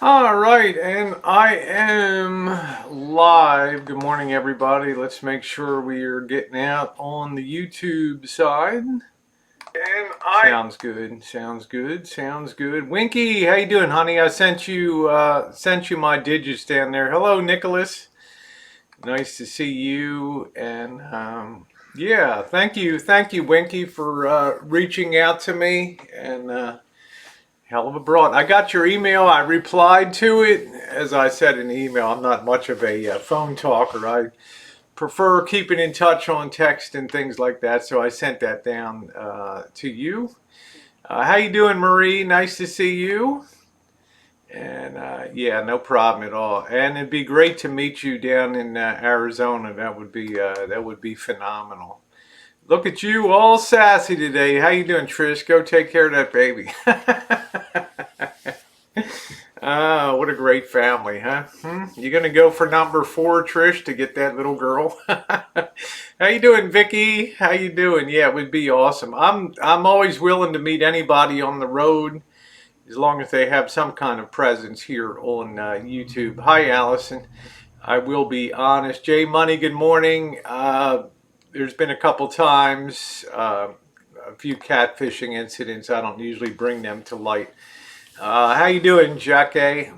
All right, and I am live. Good morning, everybody. Let's make sure we are getting out on the YouTube side. Sounds good. Sounds good. Sounds good. Winky, how you doing, honey? I sent you my digits down there. Hello, Nicholas. Nice to see you. And yeah, thank you, Winky, for reaching out to me and. Hell of a broad. I got your email. I replied to it. As I said in the email, I'm not much of a phone talker. I prefer keeping in touch on text and things like that. So I sent that down to you. How you doing, Marie? Nice to see you. And yeah, no problem at all. And it'd be great to meet you down in Arizona. That would be phenomenal. Look at you, all sassy today. How you doing, Trish? Go take care of that baby. Ah, what a great family, huh? You gonna go for number 4, Trish, to get that little girl? How you doing, Vicky? How you doing? Yeah, it would be awesome. I'm always willing to meet anybody on the road, as long as they have some kind of presence here on YouTube. Hi, Allison. I will be honest. Jay Money, good morning. There's been a couple times, a few catfishing incidents. I don't usually bring them to light. How you doing, Jack A?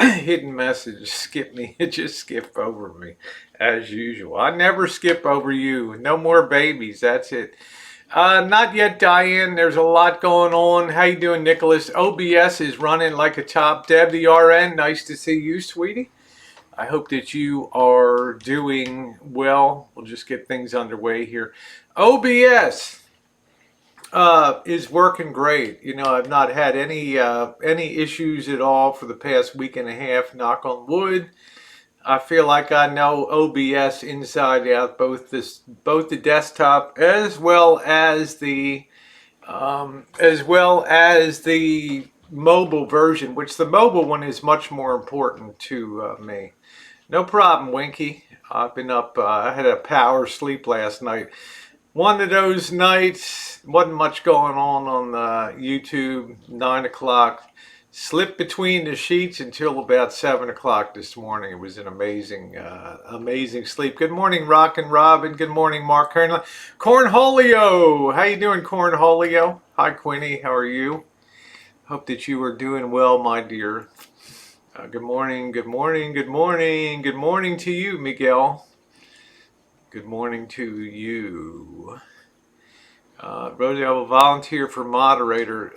Hidden message, skip me. It just skipped over me, as usual. I never skip over you. No more babies, that's it. Not yet, Diane. There's a lot going on. How you doing, Nicholas? OBS is running like a top. Deb the RN, nice to see you, sweetie. I hope that you are doing well. We'll just get things underway here. OBS is working great. You know, I've not had any issues at all for the past week and a half. Knock on wood. I feel like I know OBS inside out, both the desktop as well as the mobile version, which the mobile one is much more important to me. No problem, Winky. I've been up. I had a power sleep last night. One of those nights, wasn't much going on YouTube. 9 o'clock. Slipped between the sheets until about 7 o'clock this morning. It was an amazing sleep. Good morning, Rock and Robin. Good morning, Mark Kernland. Cornholio. How you doing, Cornholio? Hi, Quinny. How are you? Hope that you are doing well, my dear. Good morning, good morning, good morning. Good morning to you, Miguel. Good morning to you. Rosie, I will volunteer for moderator.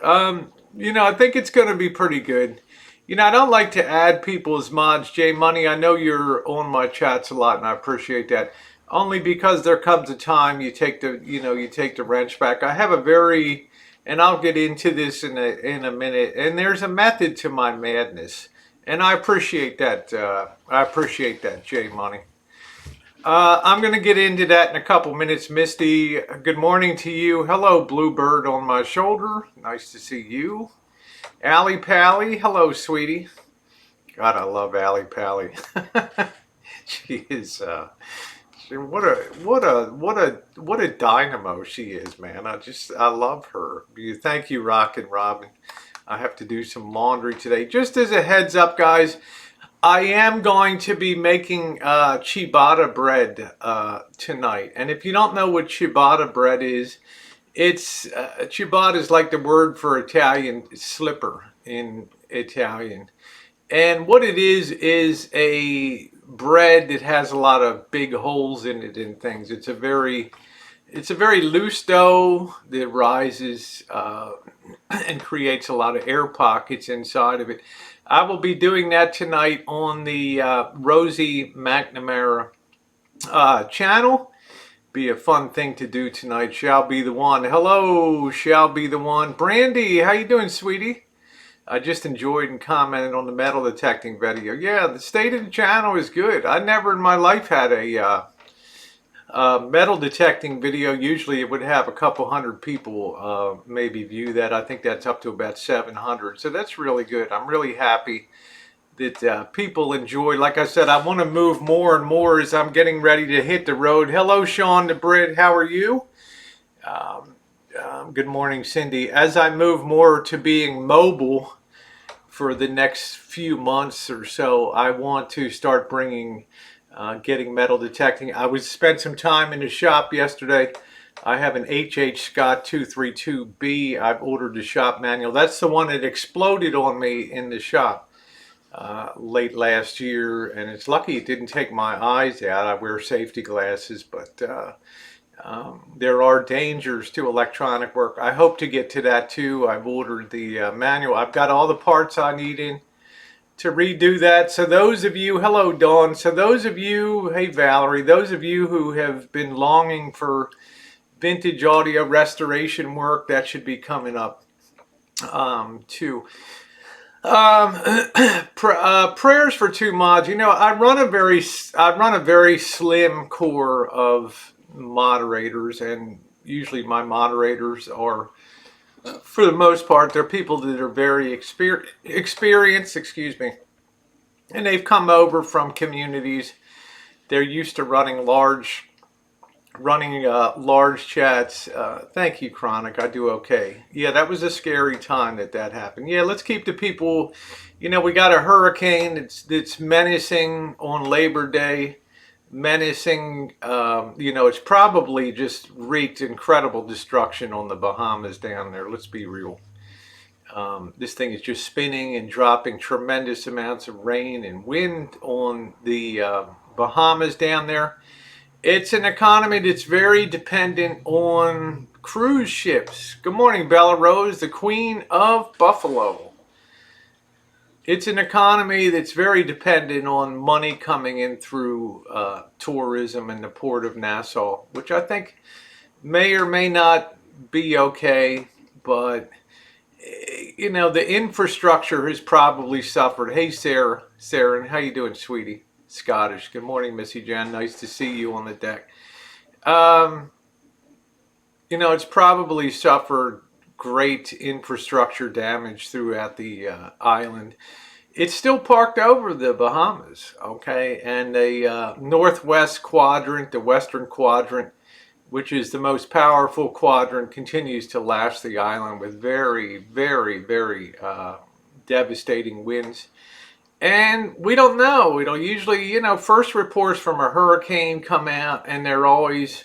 You know, I think it's going to be pretty good. You know, I don't like to add people as mods. Jay Money, I know you're on my chats a lot, and I appreciate that. Only because there comes a time you take the wrench back. I have a very, and I'll get into this in a minute. And there's a method to my madness, and I appreciate that. Jay Money. I'm going to get into that in a couple minutes. Misty, good morning to you. Hello, Bluebird on my shoulder. Nice to see you. Allie Pally, hello, sweetie. God, I love Allie Pally. She is what a dynamo she is, man. I love her. Thank you, Rock and Robin. I have to do some laundry today. Just as a heads up, guys, I am going to be making ciabatta bread tonight. And if you don't know what ciabatta bread is, it's ciabatta is like the word for Italian slipper in Italian. And what it is a bread that has a lot of big holes in it and things. It's a very loose dough that rises and creates a lot of air pockets inside of it. I will be doing that tonight on the Rosie McNamara channel. Be a fun thing to do tonight. Shall be the one. Hello, shall be the one. Brandy, how you doing, sweetie? I just enjoyed and commented on the metal detecting video. Yeah, the state of the channel is good. I never in my life had a metal detecting video. Usually it would have a couple hundred people maybe view that. I think that's up to about 700. So that's really good. I'm really happy that people enjoy. Like I said, I want to move more and more as I'm getting ready to hit the road. Hello, Sean the Brit. How are you? Good morning, Cindy. As I move more to being mobile for the next few months or so, I want to start bringing, getting metal detecting. I spent some time in the shop yesterday. I have an HH Scott 232B. I've ordered the shop manual. That's the one that exploded on me in the shop late last year, and it's lucky it didn't take my eyes out. I wear safety glasses, but there are dangers to electronic work. I hope to get to that too. I've ordered the manual. I've got all the parts I need in to redo that. So those of you, hello Dawn, so those of you, hey Valerie, those of you who have been longing for vintage audio restoration work, that should be coming up too. Prayers for two mods. You know, I run a very slim core of moderators, and usually my moderators are, for the most part, they're people that are very experienced, excuse me, and they've come over from communities. They're used to running large chats. Thank you, Chronic. I do okay. Yeah, that was a scary time that happened. Yeah, let's keep the people. You know, we got a hurricane that's menacing on Labor Day. Menacing. You know, it's probably just wreaked incredible destruction on the Bahamas down there. Let's be real. This thing is just spinning and dropping tremendous amounts of rain and wind on the Bahamas down there. It's an economy that's very dependent on cruise ships. Good morning, Bella Rose, the Queen of Buffalo. It's an economy that's very dependent on money coming in through tourism and the port of Nassau, which I think may or may not be okay, but you know, the infrastructure has probably suffered. Hey, Sarah, how you doing, sweetie? Scottish. Good morning, Missy Jenn. Nice to see you on the deck. You know, it's probably suffered great infrastructure damage throughout the island. It's still parked over the Bahamas, okay? And the northwest quadrant, the western quadrant, which is the most powerful quadrant, continues to lash the island with very, very, very devastating winds. And we don't know. We don't usually, you know, first reports from a hurricane come out, and they're always,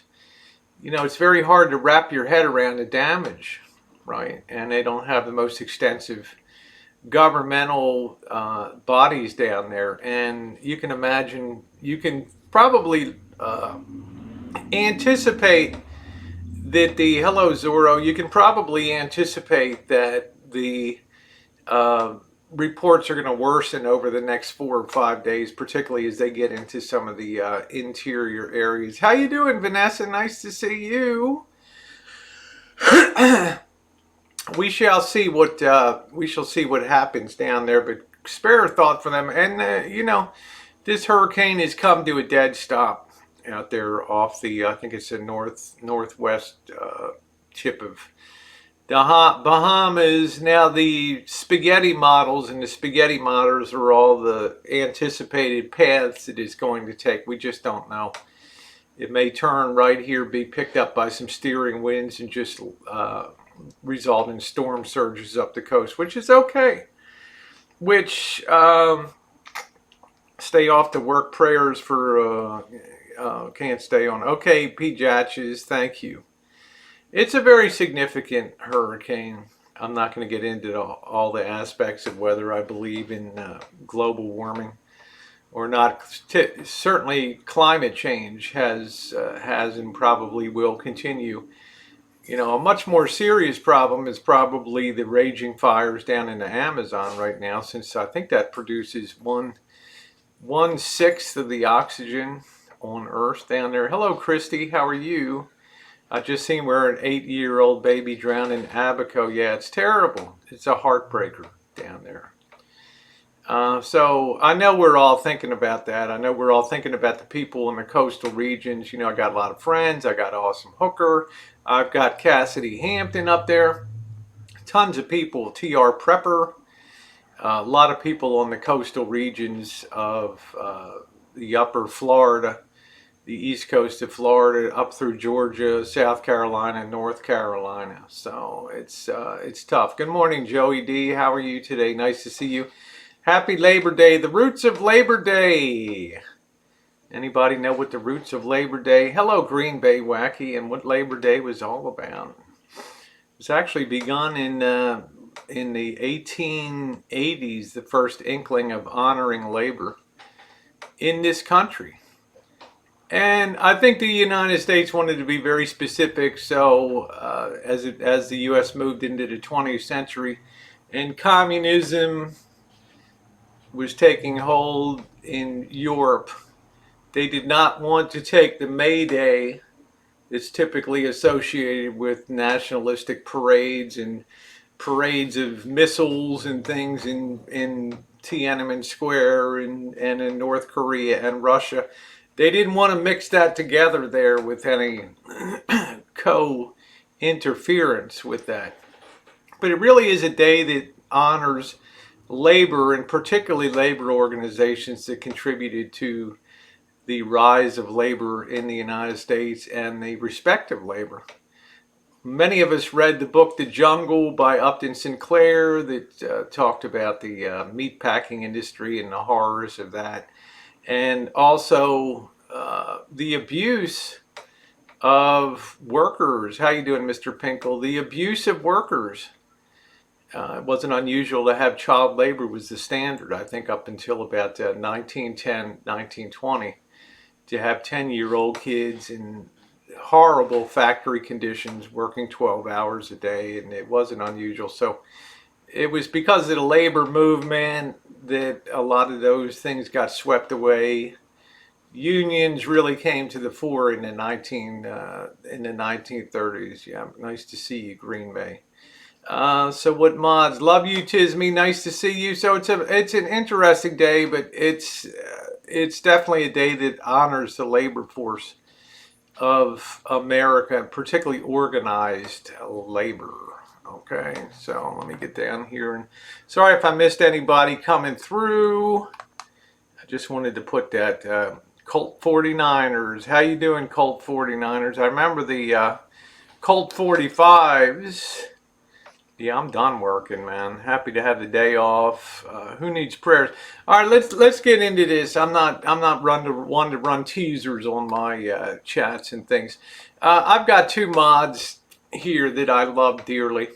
you know, it's very hard to wrap your head around the damage, right? And they don't have the most extensive governmental bodies down there. And you can imagine, you can probably anticipate that the, hello Zorro, you can probably anticipate that the reports are going to worsen over the next 4 or 5 days, particularly as they get into some of the interior areas. How you doing, Vanessa? Nice to see you. We shall see what happens down there, but spare a thought for them. And you know, this hurricane has come to a dead stop out there off the, I think it's the northwest tip of the Bahamas. Now the spaghetti models are all the anticipated paths it is going to take. We just don't know. It may turn right here, be picked up by some steering winds, and just result in storm surges up the coast, which is okay. Which stay off the work. Prayers for can't stay on. Okay, P. Jatches, thank you. It's a very significant hurricane. I'm not going to get into all the aspects of whether I believe in global warming or not. Certainly, climate change has and probably will continue. You know, a much more serious problem is probably the raging fires down in the Amazon right now, since I think that produces 1/6 of the oxygen on Earth down there. Hello, Christy. How are you? I just seen where an 8-year-old baby drowned in Abaco. Yeah, it's terrible. It's a heartbreaker down there. So I know we're all thinking about that. I know we're all thinking about the people in the coastal regions. You know, I got a lot of friends. I got Awesome Hooker. I've got Cassidy Hampton up there. Tons of people. TR Prepper. A lot of people on the coastal regions of the upper Florida. the east coast of Florida up through Georgia, South Carolina, North Carolina. So it's tough. Good morning, Joey D. How are you today? Nice to see you. Happy Labor Day. The roots of Labor Day. Anybody know what the roots of Labor Day? Hello, Green Bay Wacky, and what Labor Day was all about. It was actually begun in the 1880s, the first inkling of honoring labor in this country. And I think the United States wanted to be very specific. So as the U.S. moved into the 20th century and communism was taking hold in Europe, they did not want to take the May Day that's typically associated with nationalistic parades and parades of missiles and things in Tiananmen Square and in North Korea and Russia. They didn't want to mix that together there with any co-interference with that. But it really is a day that honors labor, and particularly labor organizations that contributed to the rise of labor in the United States and the respect of labor. Many of us read the book The Jungle by Upton Sinclair that talked about the meatpacking industry and the horrors of that. And also the abuse of workers. How you doing, Mr. Pinkle? The abuse of workers. It wasn't unusual to have child labor was the standard, I think, up until about 1910, 1920, to have 10-year-old kids in horrible factory conditions working 12 hours a day, and it wasn't unusual. So it was because of the labor movement that a lot of those things got swept away. Unions really came to the fore in the 1930s. Yeah, nice to see you, Green Bay. So what mods? Love you, Tismy. Nice to see you. So it's an interesting day, but it's definitely a day that honors the labor force of America, particularly organized labor. Okay, so let me get down here, and sorry if I missed anybody coming through. I just wanted to put that Colt 49ers. How you doing, Colt 49ers? I remember the Colt 45s. Yeah, I'm done working, man. Happy to have the day off. Who needs prayers? All right, let's get into this. I'm not one to run teasers on my chats and things. I've got two mods here that I love dearly,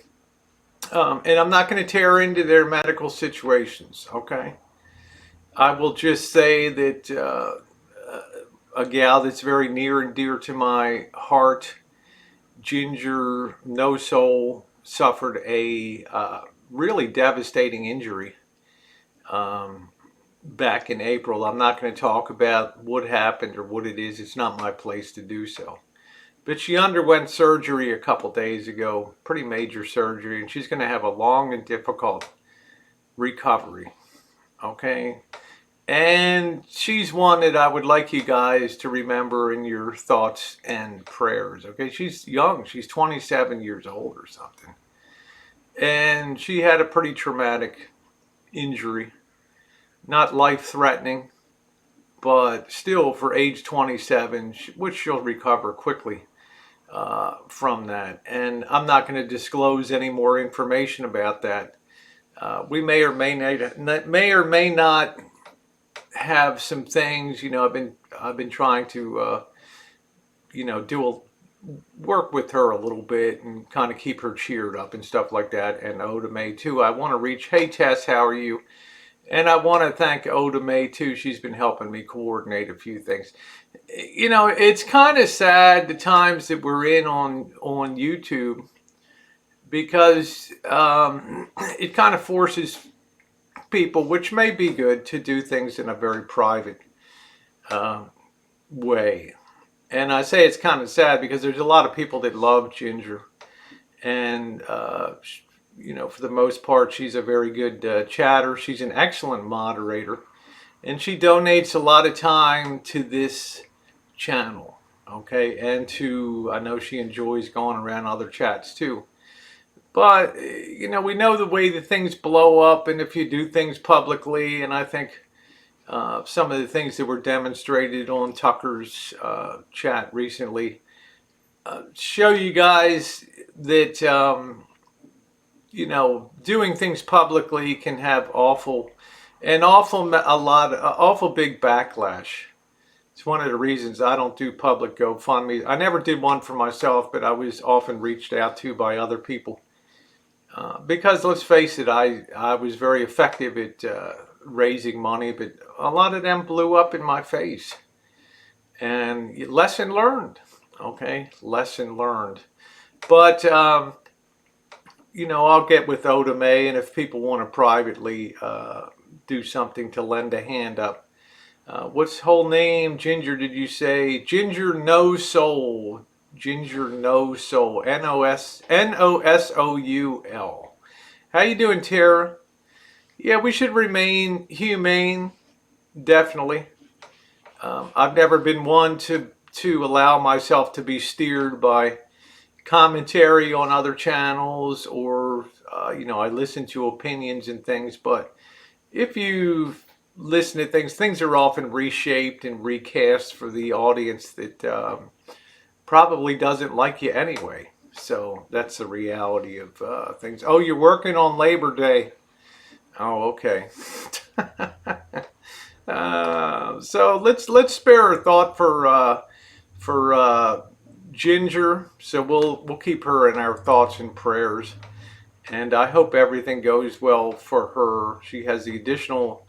and I'm not going to tear into their medical situations. Okay, I will just say that a gal that's very near and dear to my heart, Ginger No Soul, suffered a really devastating injury back in April. I'm not going to talk about what happened or what it is. It's not my place to do so. But she underwent surgery a couple days ago, pretty major surgery, and she's going to have a long and difficult recovery. Okay? And she's one that I would like you guys to remember in your thoughts and prayers. Okay, she's young. She's 27 years old or something. And she had a pretty traumatic injury. Not life-threatening, but still for age 27, which she'll recover quickly from that. And I'm not going to disclose any more information about that. We may or may not have some things. You know, I've been trying to work with her a little bit and kind of keep her cheered up and stuff like that. And Oda May too. I want to reach. Hey Tess, how are you? And I want to thank Oda May too. She's been helping me coordinate a few things. You know, it's kind of sad the times that we're in on YouTube, because it kind of forces people, which may be good, to do things in a very private way. And I say it's kind of sad because there's a lot of people that love Ginger, and for the most part, she's a very good chatter. She's an excellent moderator, and she donates a lot of time to this channel. Okay, and I know she enjoys going around other chats too. But, we know the way that things blow up, and if you do things publicly, and I think, some of the things that were demonstrated on Tucker's chat recently show you guys that doing things publicly can have awful big backlash. It's one of the reasons I don't do public GoFundMe. I never did one for myself, but I was often reached out to by other people. Because let's face it, I was very effective at raising money, but a lot of them blew up in my face. And lesson learned, okay? Lesson learned. But, I'll get with Oda May, and if people want to privately do something to lend a hand up. What's whole name? Ginger, did you say? Ginger No Soul. Ginger No Soul. Nosoul. How you doing, Tara? Yeah, we should remain humane, definitely. I've never been one to allow myself to be steered by commentary on other channels, or I listen to opinions and things, but if you listen to things are often reshaped and recast for the audience that probably doesn't like you anyway. So that's the reality of things. Oh, you're working on Labor Day. Oh, okay. So let's spare a thought for Ginger. So we'll keep her in our thoughts and prayers, and I hope everything goes well for her. She has the additional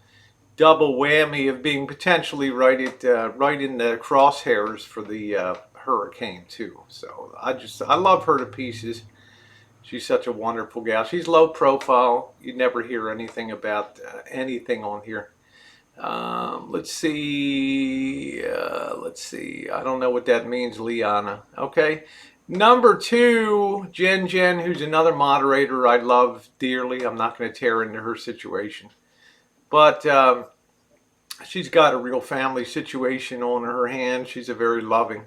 double whammy of being potentially right in the crosshairs for the hurricane too. So I love her to pieces. She's such a wonderful gal. She's low profile. You never hear anything about anything on here. Let's see. I don't know what that means, Liana. Okay. Number 2, Jen, who's another moderator I love dearly. I'm not going to tear into her situation. But she's got a real family situation on her hands. She's a very loving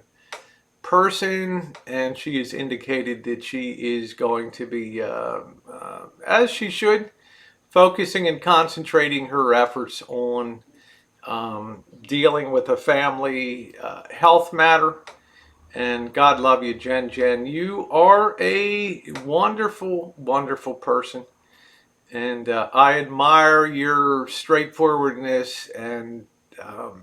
person, and she has indicated that she is going to be, as she should, focusing and concentrating her efforts on dealing with a family health matter. And God love you, Jen. You are a wonderful, wonderful person. And I admire your straightforwardness, and I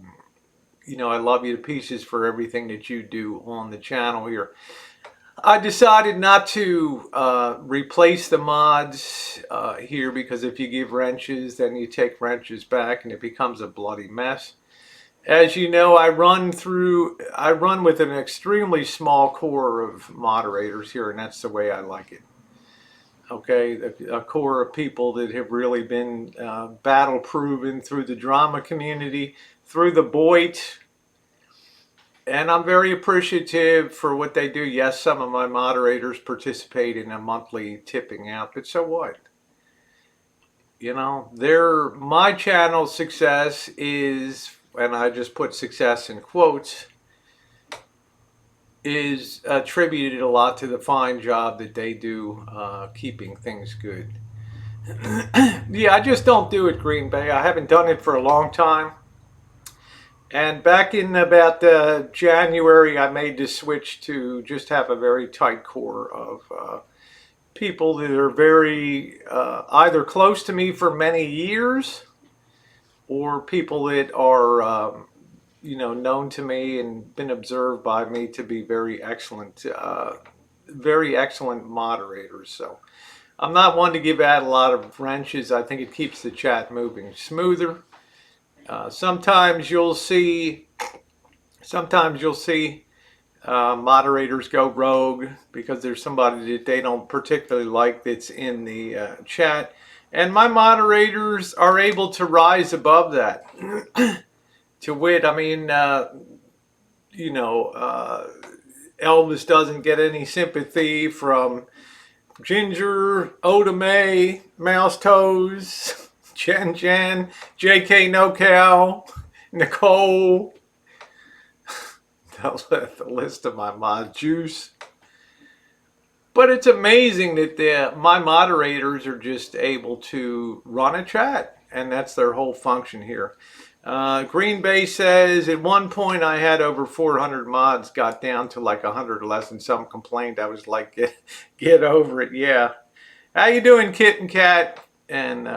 love you to pieces for everything that you do on the channel here. I decided not to replace the mods here, because if you give wrenches, then you take wrenches back and it becomes a bloody mess. As you know, I run with an extremely small core of moderators here, and that's the way I like it. Okay, a core of people that have really been battle proven through the drama community, through the Boit, and I'm very appreciative for what they do. Yes, some of my moderators participate in a monthly tipping out, but so what? My channel's success is, and I just put success in quotes, is attributed a lot to the fine job that they do keeping things good. Yeah, I just don't do it, Green Bay. I haven't done it for a long time. And back in about January, I made the switch to just have a very tight core of people that are very either close to me for many years, or people that are known to me and been observed by me to be very excellent moderators. So I'm not one to give out a lot of wrenches. I think it keeps the chat moving smoother. Sometimes you'll see moderators go rogue because there's somebody that they don't particularly like that's in the chat, and my moderators are able to rise above that. To wit, Elvis doesn't get any sympathy from Ginger, Oda May, Mouse Toes, Jen, JK No Cow, Nicole. The list of my mod juice. But it's amazing that my moderators are just able to run a chat, and that's their whole function here. Green Bay says, at one point I had over 400 mods, got down to like 100 less, and some complained. I was like, get over it. Yeah. How you doing, Kit and Cat? And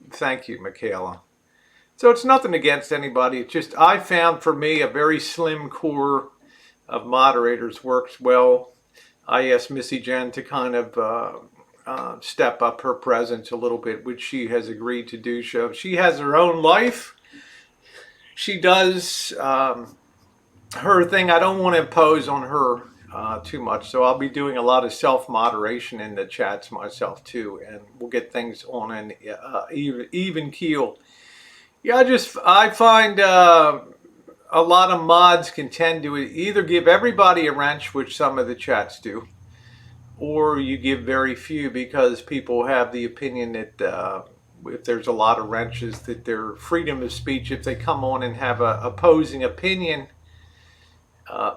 thank you, Michaela. So it's nothing against anybody. It's just I found for me a very slim core of moderators works well. I asked Missy Jenn to kind of step up her presence a little bit, which she has agreed to do. So she has her own life. She does her thing. I don't want to impose on her too much, so I'll be doing a lot of self-moderation in the chats myself too, and we'll get things on an even keel. Yeah, I find a lot of mods can tend to either give everybody a wrench, which some of the chats do, or you give very few, because people have the opinion that if there's a lot of wrenches, that their freedom of speech, if they come on and have a opposing opinion,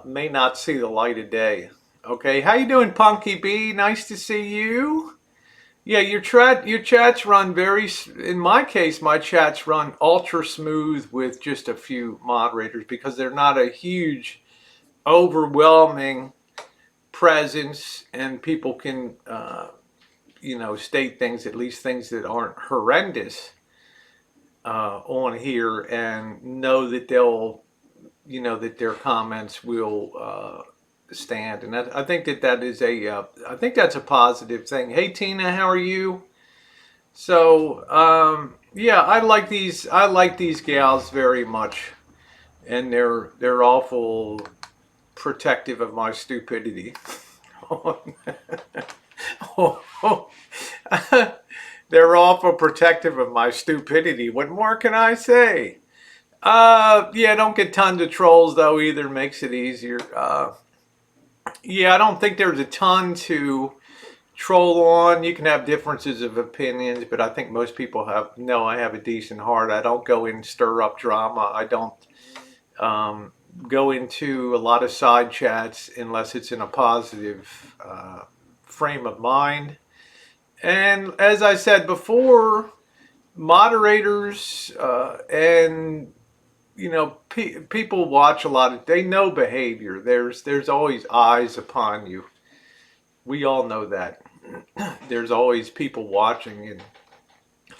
may not see the light of day. Okay, how you doing, Punky B? Nice to see you. Yeah, your chats run in my case, my chats run ultra smooth with just a few moderators, because they're not a huge, overwhelming presence, and people can, state things, at least things that aren't horrendous on here, and know that that their comments will stand. And I think that is I think that's a positive thing. Hey Tina, how are you? So yeah, I like these gals very much, and they're awful protective of my stupidity. They're awful protective of my stupidity. What more can I say? Yeah, don't get tons of trolls though either, makes it easier. Yeah, I don't think there's a ton to troll on. You can have differences of opinions, but I think most people I have a decent heart. I don't go in and stir up drama. I don't go into a lot of side chats unless it's in a positive frame of mind. And as I said before, moderators and people watch a lot they know behavior. There's always eyes upon you. We all know that. There's always people watching and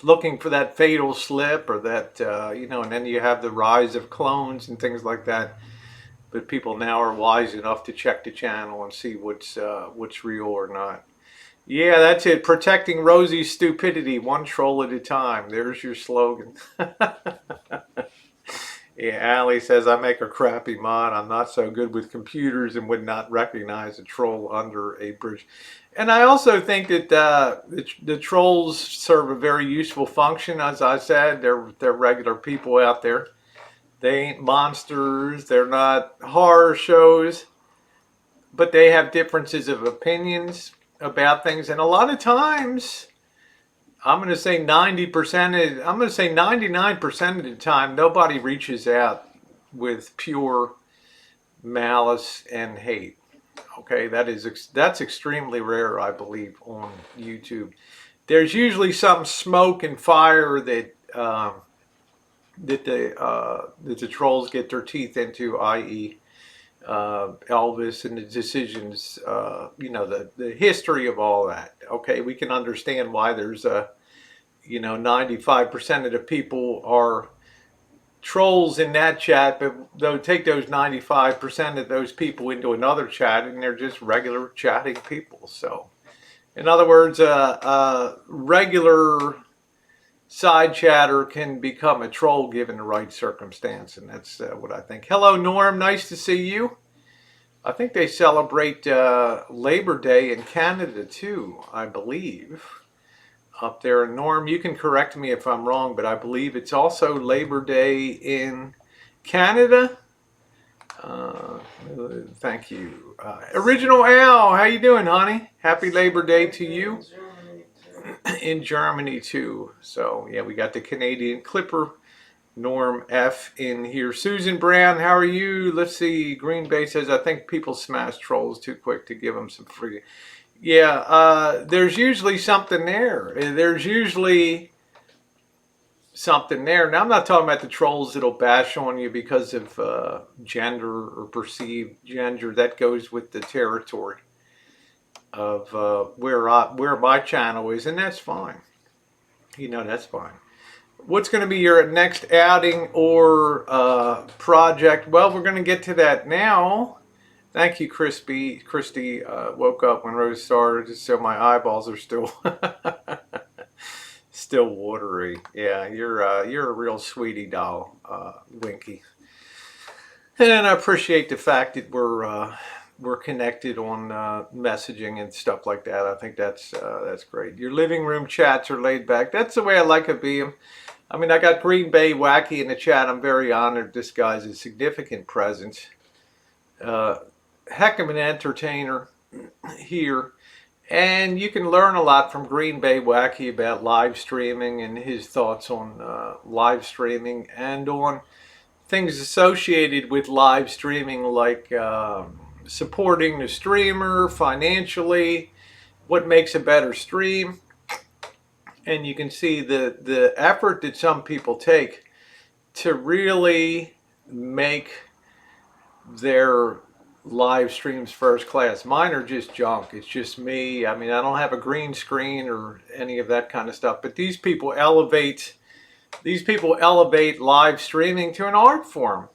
looking for that fatal slip, or that and then you have the rise of clones and things like that. But people now are wise enough to check the channel and see what's real or not. Yeah, that's it. Protecting Rosie's stupidity, one troll at a time. There's your slogan. Yeah, Allie says, I make a crappy mod. I'm not so good with computers and would not recognize a troll under a bridge. And I also think that the trolls serve a very useful function. As I said, they're regular people out there. They ain't monsters. They're not horror shows. But they have differences of opinions about things. And a lot of times, I'm going to say 99% of the time, nobody reaches out with pure malice and hate. Okay, that's extremely rare, I believe, on YouTube. There's usually some smoke and fire that the trolls get their teeth into, i.e., Elvis and the decisions, the history of all that. Okay, we can understand why there's 95% of the people are trolls in that chat, but they'll take those 95% of those people into another chat, and they're just regular chatting people. So, in other words, a regular side chatter can become a troll given the right circumstance, and that's what I think. Hello, Norm. Nice to see you. I think they celebrate Labor Day in Canada too, I believe. Up there. Norm, you can correct me if I'm wrong, but I believe it's also Labor Day in Canada. Thank you. Original Al, how you doing, honey? Happy Labor Day to you. In Germany too. So yeah, we got the Canadian Clipper, Norm F in here. Susan Brown, how are you? Let's see. Green Bay says, I think people smash trolls too quick to give them some free. Yeah, there's usually something there. There's usually something there. Now, I'm not talking about the trolls that'll bash on you because of gender or perceived gender. That goes with the territory of where my channel is, and that's fine. That's fine. What's going to be your next outing or project? Well, we're going to get to that now. Thank you, Crispy. Christy woke up when Rose started, so my eyeballs are still still watery. Yeah, you're a real sweetie doll, Winky. And I appreciate the fact that we're connected on messaging and stuff like that. I think that's great. Your living room chats are laid back. That's the way I like to be. I mean, I got Green Bay Wacky in the chat. I'm very honored. This guy's a significant presence. Heck of an entertainer here. And you can learn a lot from Green Bay Wacky about live streaming and his thoughts on live streaming and on things associated with live streaming, like supporting the streamer financially, what makes a better stream. And you can see the effort that some people take to really make their live streams first class. Mine are just junk. It's just me. I mean, I don't have a green screen or any of that kind of stuff. But these people elevate live streaming to an art form,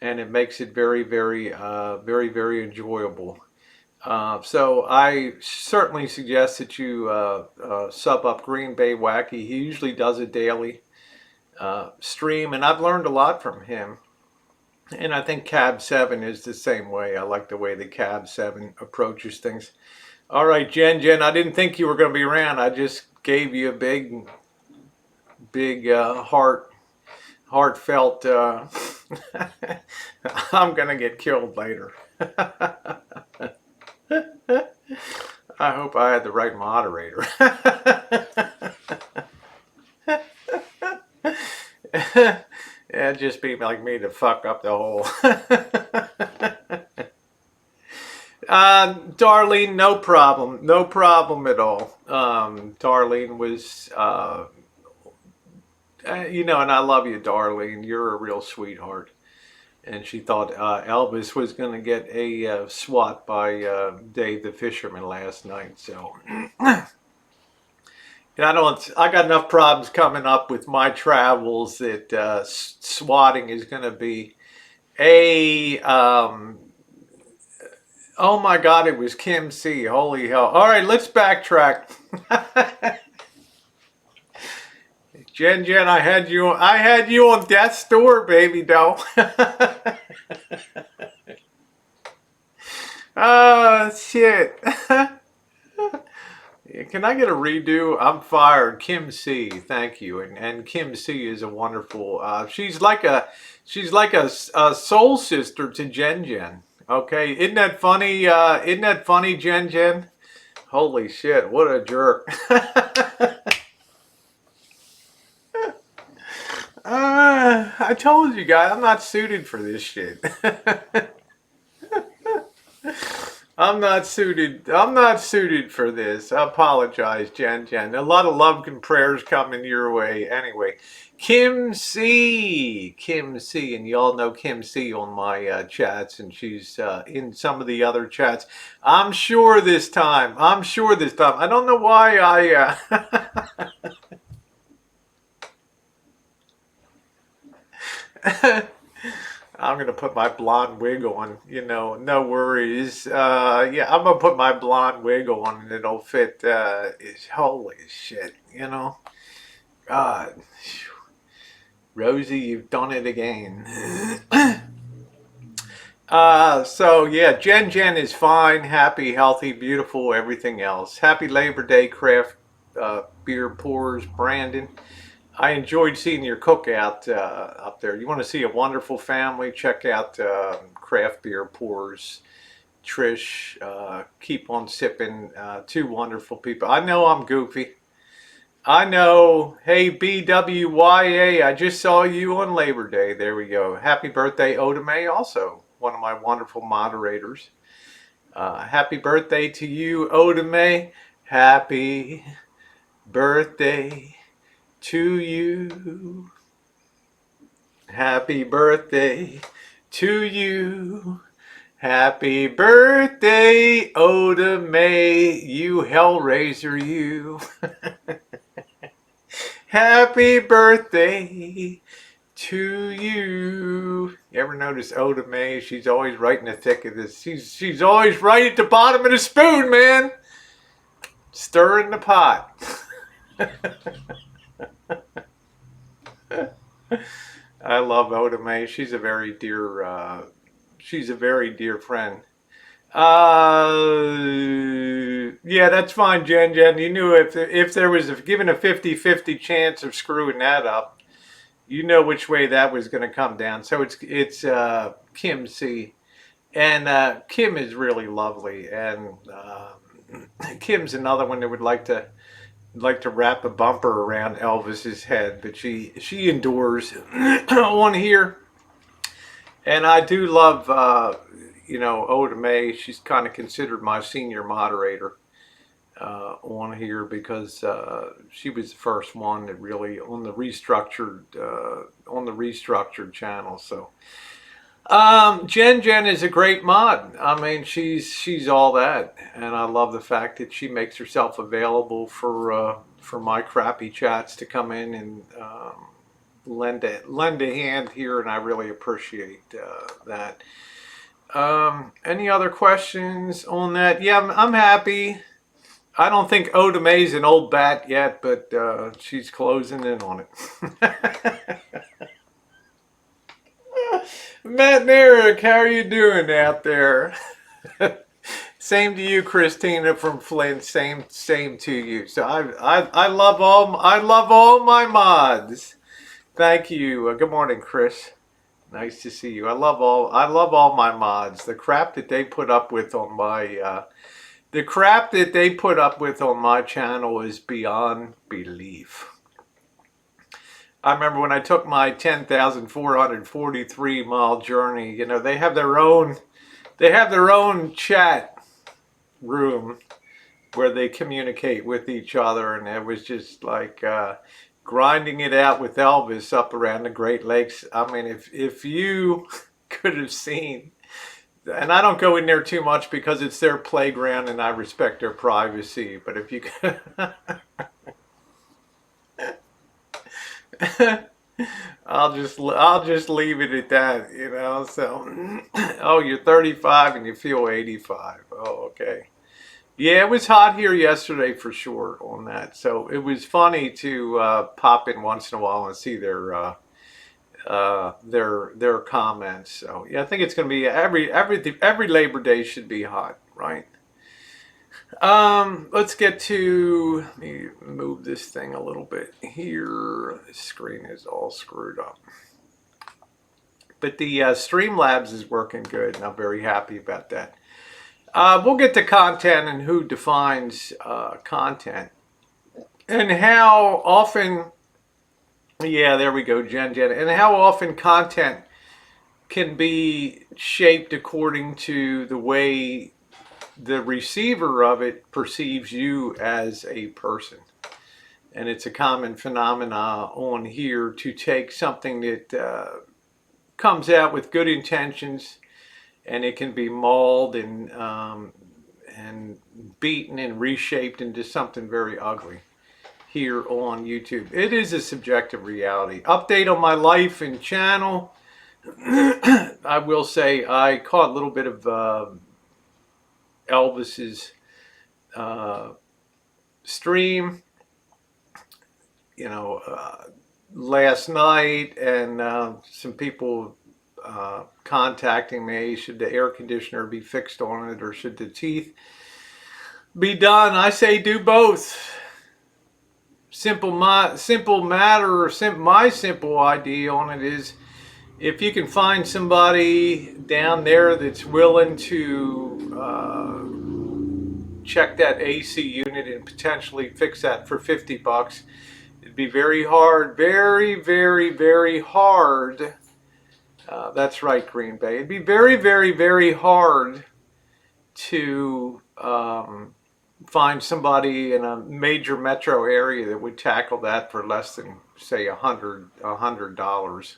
and it makes it very, very, very enjoyable. So I certainly suggest that you sub up Green Bay Wacky. He usually does a daily stream, and I've learned a lot from him. And I think Cab 7 is the same way. I like the way the Cab 7 approaches things. All right, Jen, I didn't think you were going to be around. I just gave you a big heartfelt, I'm going to get killed later. I hope I had the right moderator. It'd just be like me to fuck up the whole. Darlene, no problem at all. Darlene was, and I love you, Darlene. You're a real sweetheart. And she thought Elvis was going to get a swat by Dave the Fisherman last night. So, I got enough problems coming up with my travels that swatting is going to be oh my God, it was Kim C. Holy hell. All right, let's backtrack. Jen, I had you on death's door, baby doll. Oh, shit. Can I get a redo? I'm fired. Kim C. Thank you. And Kim C. is a wonderful. She's like a soul sister to Jen. Okay, isn't that funny? Jen? Holy shit! What a jerk. I told you guys, I'm not suited for this shit. I'm not suited for this. I apologize, Jen. A lot of love and prayers coming your way. Anyway, Kim C, and you all know Kim C on my chats, and she's in some of the other chats. I'm sure this time. I don't know why I'm going to put my blonde wig on, no worries. Yeah, I'm going to put my blonde wig on and it'll fit. Holy shit, God. Rosie, you've done it again. So yeah, Jen is fine, happy, healthy, beautiful, everything else. Happy Labor Day, craft beer pours, Brandon. I enjoyed seeing your cookout up there. You want to see a wonderful family? Check out Craft Beer Pours. Trish, keep on sipping. Two wonderful people. I know I'm goofy. I know. Hey, BWYA, I just saw you on Labor Day. There we go. Happy birthday, Odame, also one of my wonderful moderators. Happy birthday to you, Odame. Happy birthday to you. Happy birthday to you. Happy birthday, Oda May, you hellraiser, you. Happy birthday to you. You ever notice Oda May? She's always right in the thick of this. She's always right at the bottom of the spoon, man. Stirring the pot. I love Oda May. She's a very dear friend. Yeah, that's fine, Jen. You knew if there was given a 50-50 chance of screwing that up, you know which way that was going to come down. So it's Kim C, and Kim is really lovely, and Kim's another one that would like to wrap a bumper around Elvis's head, but she endures on here. And I do love, Oda May. She's kind of considered my senior moderator on here because she was the first one that really on the restructured channel. So Jen is a great mod. I mean, she's all that, and I love the fact that she makes herself available for my crappy chats to come in and lend a hand here, and I really appreciate that. Any other questions on that? Yeah, I'm happy. I don't think Oda May's an old bat yet, but she's closing in on it. Matt and Eric, how are you doing out there? Same to you, Christina from Flint. Same to you. So I love all my mods. Thank you. Good morning, Chris. Nice to see you. I love all my mods. The crap that they put up with on my channel is beyond belief. I remember when I took my 10,443 mile journey, they have their own chat room where they communicate with each other, and it was just like grinding it out with Elvis up around the Great Lakes. I mean, if you could have seen, and I don't go in there too much because it's their playground and I respect their privacy, but if you could I'll just leave it at that, so oh, you're 35 and you feel 85. Oh, okay. Yeah, it was hot here yesterday for sure on that. So it was funny to pop in once in a while and see their comments. So yeah, I think it's going to be every Labor Day should be hot, right? Let's get to, let me move this thing a little bit here. The screen is all screwed up. But the Streamlabs is working good, and I'm very happy about that. We'll get to content and who defines content. And how often, yeah, there we go, Jen. And how often content can be shaped according to the way the receiver of it perceives you as a person. And it's a common phenomena on here to take something that comes out with good intentions, and it can be mauled and beaten and reshaped into something very ugly here on YouTube. It is a subjective reality. Update on my life and channel. I will say I caught a little bit of Elvis's stream, last night, and some people contacting me, should the air conditioner be fixed on it or should the teeth be done? I say do both. My simple idea on it is, if you can find somebody down there that's willing to check that AC unit and potentially fix that for $50, it'd be very hard, very, very, very hard. That's right, Green Bay. It'd be very, very, very hard to find somebody in a major metro area that would tackle that for less than, say, $100.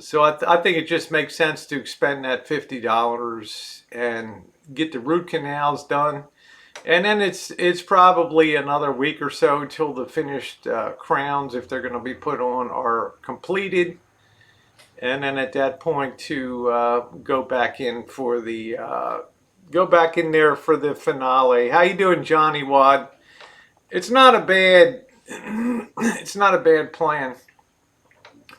So I think it just makes sense to expend that $50 and get the root canals done. And then it's probably another week or so till the finished crowns, if they're going to be put on, are completed. And then at that point to go back in for the go back in there for the finale. How you doing, Johnny Wad? It's not a bad it's not a bad plan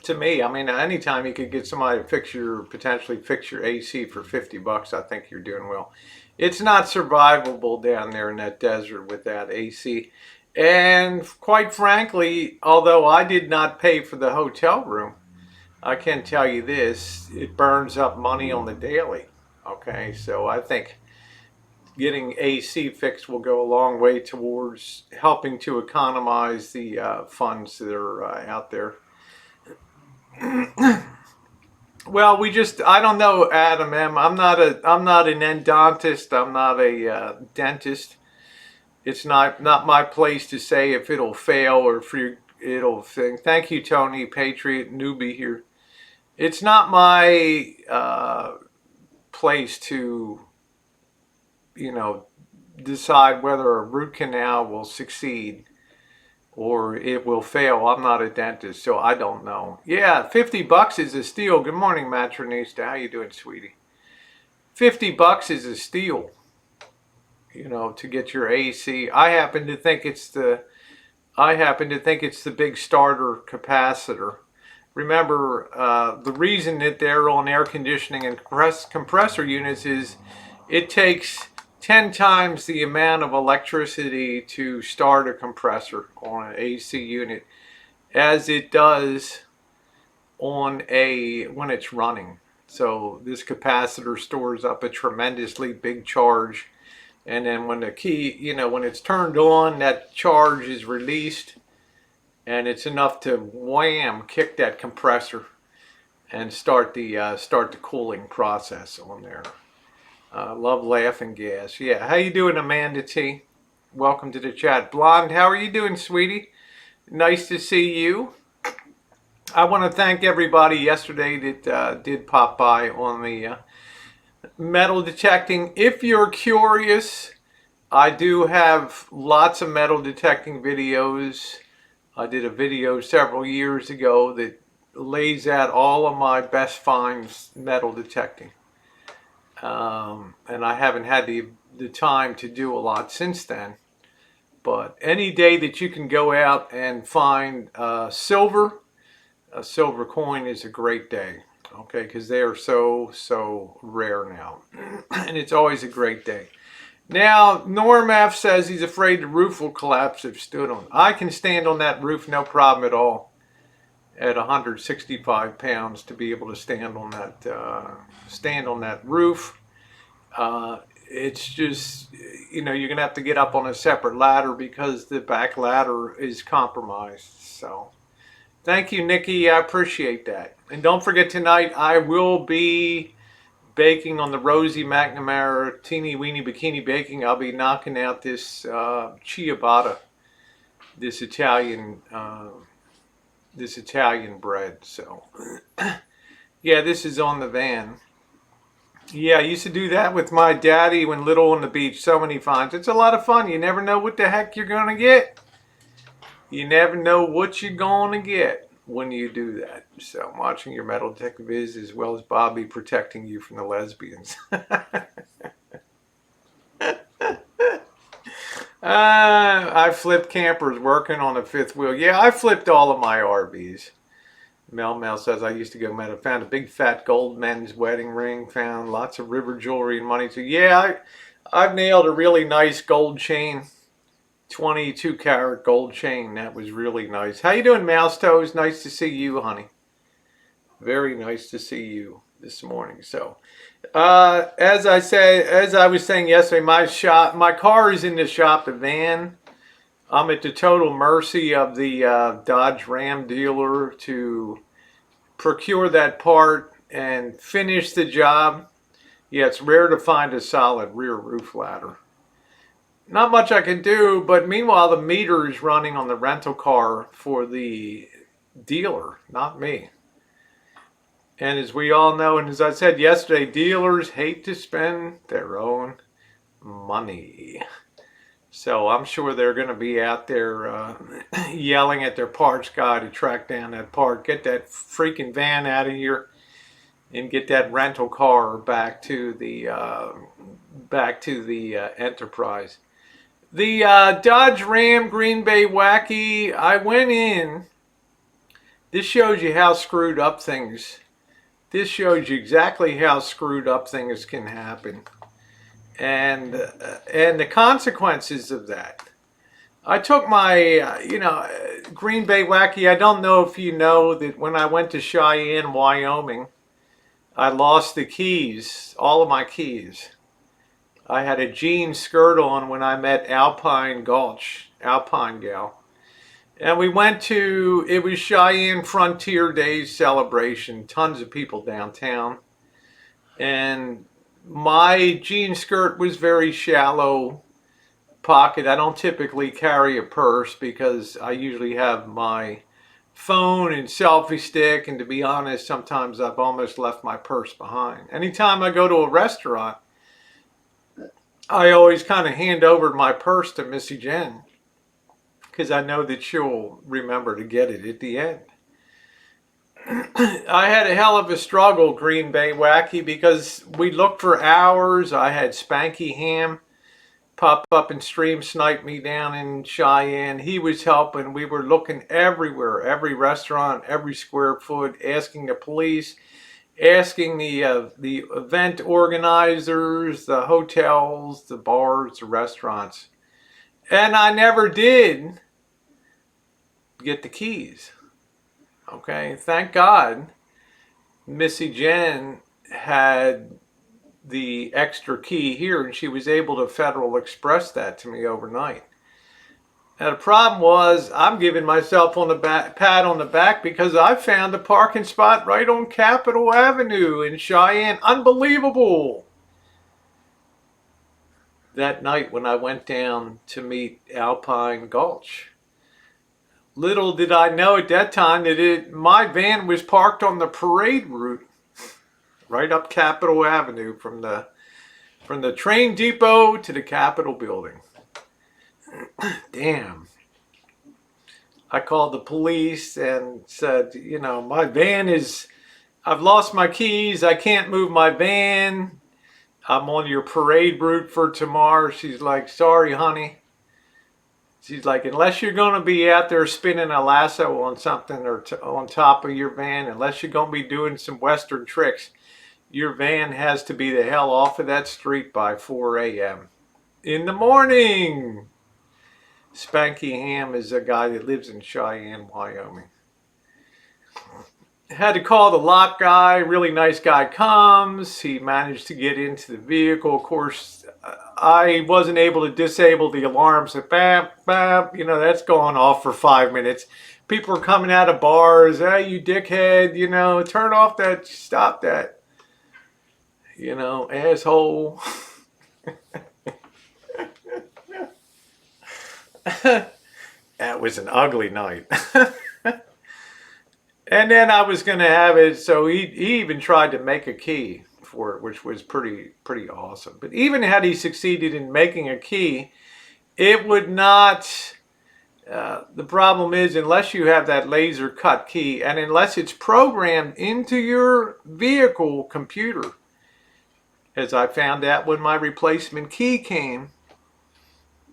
to me. I mean, anytime you could get somebody to potentially fix your AC for $50, I think you're doing well. It's not survivable down there in that desert with that AC. And quite frankly, although I did not pay for the hotel room, I can tell you this, it burns up money on the daily. Okay, so I think getting AC fixed will go a long way towards helping to economize the funds that are out there. Well, I don't know, Adam M. I'm not an endodontist. I'm not a dentist. It's not my place to say if it'll fail or if it'll thing. Thank you, Tony, Patriot newbie here. It's not my place to, decide whether a root canal will succeed or it will fail. I'm not a dentist, so I don't know. Yeah, $50 is a steal. Good morning, Matronista. How you doing, sweetie? $50 is a steal, to get your AC. I happen to think it's the big starter capacitor. Remember, the reason that they're on air conditioning and compressor units is it takes 10 times the amount of electricity to start a compressor on an AC unit as it does when it's running. So this capacitor stores up a tremendously big charge, and then when when it's turned on, that charge is released, and it's enough to wham kick that compressor and start the cooling process on there. Love laughing gas. Yeah, how you doing, Amanda T? Welcome to the chat. Blonde, how are you doing, sweetie? Nice to see you. I want to thank everybody yesterday that did pop by on the metal detecting. If you're curious, I do have lots of metal detecting videos. I did a video several years ago that lays out all of my best finds metal detecting. And I haven't had the time to do a lot since then. But any day that you can go out and find silver, a silver coin is a great day. Okay, because they are so rare now. And it's always a great day. Now, Norm F says he's afraid the roof will collapse if stood on. I can stand on that roof, no problem at all. At 165 pounds, to be able to stand on that roof. It's just, you're gonna have to get up on a separate ladder because the back ladder is compromised. So, thank you, Nikki. I appreciate that. And don't forget, tonight I will be baking on the Rosie McNamara teeny weeny bikini baking. I'll be knocking out this ciabatta, this Italian bread. So yeah, this is on the van. Yeah, I used to do that with my daddy when little on the beach. So many finds. It's a lot of fun. You never know what the heck you're gonna get. You never know what you're gonna get when you do that. So I'm watching your metal detective viz as well as Bobby protecting you from the lesbians. I flipped campers working on a fifth wheel. Yeah, I flipped all of my RVs. Mel says I used to go met. Found a big fat gold men's wedding ring. Found lots of river jewelry and money too. Yeah, I've nailed a really nice gold chain. 22 karat gold chain. That was really nice. How you doing, Mouse Toes? Nice to see you, honey. Very nice to see you this morning. So, as I was saying yesterday, my car is in the shop, the van. I'm at the total mercy of the Dodge Ram dealer to procure that part and finish the job. Yeah, it's rare to find a solid rear roof ladder. not much I can do, but meanwhile the meter is running on the rental car for the dealer, not me. And as we all know, and as I said yesterday, dealers hate to spend their own money. So I'm sure they're going to be out there yelling at their parts guy to track down that part, get that freaking van out of here, and get that rental car back to the Enterprise. The Dodge Ram Green Bay Wacky. I went in. This shows you how screwed up things. This shows you exactly how screwed up things can happen, and the consequences of that. I took my, Green Bay Wacky. I don't know if you know that when I went to Cheyenne, Wyoming, I lost the keys, all of my keys. I had a jean skirt on when I met Alpine Gal. And we went to, it was Cheyenne Frontier Days celebration, tons of people downtown. And my jean skirt was very shallow pocket. I don't typically carry a purse because I usually have my phone and selfie stick, and to be honest, sometimes I've almost left my purse behind. Anytime I go to a restaurant, I always kind of hand over my purse to Missy Jenn because I know that she'll remember to get it at the end. I had a hell of a struggle, Green Bay Wacky, because we looked for hours. I had Spanky Ham pop up and stream snipe me down in Cheyenne. He was helping. We were looking everywhere, every restaurant, every square foot, asking the police, asking the event organizers, the hotels, the bars, the restaurants. And I never did get the keys. Okay, thank God Missy Jenn had the extra key here, and she was able to Federal Express that to me overnight. Now the problem was I'm giving myself on the pat on the back because I found a parking spot right on Capitol Avenue in Cheyenne. Unbelievable. That night when I went down to meet Alpine Gulch. Little did I know at that time that my van was parked on the parade route right up Capitol Avenue from the train depot to the Capitol building. Damn. I called the police and said, my van I've lost my keys. I can't move my van. I'm on your parade route for tomorrow. She's like, sorry, honey. She's like, unless you're going to be out there spinning a lasso on something or on top of your van, unless you're going to be doing some Western tricks, your van has to be the hell off of that street by 4 a.m. in the morning. Spanky Ham is a guy that lives in Cheyenne, Wyoming. Had to call the lot guy. Really nice guy comes. He managed to get into the vehicle. Of course, I wasn't able to disable the alarms. Bap, bap, that's going off for 5 minutes. People are coming out of bars. Hey, you dickhead, turn off that, stop that. Asshole. That was an ugly night. And then I was going to have it, so he even tried to make a key for it, which was pretty awesome. But even had he succeeded in making a key, it would not, the problem is unless you have that laser cut key and unless it's programmed into your vehicle computer, as I found out when my replacement key came,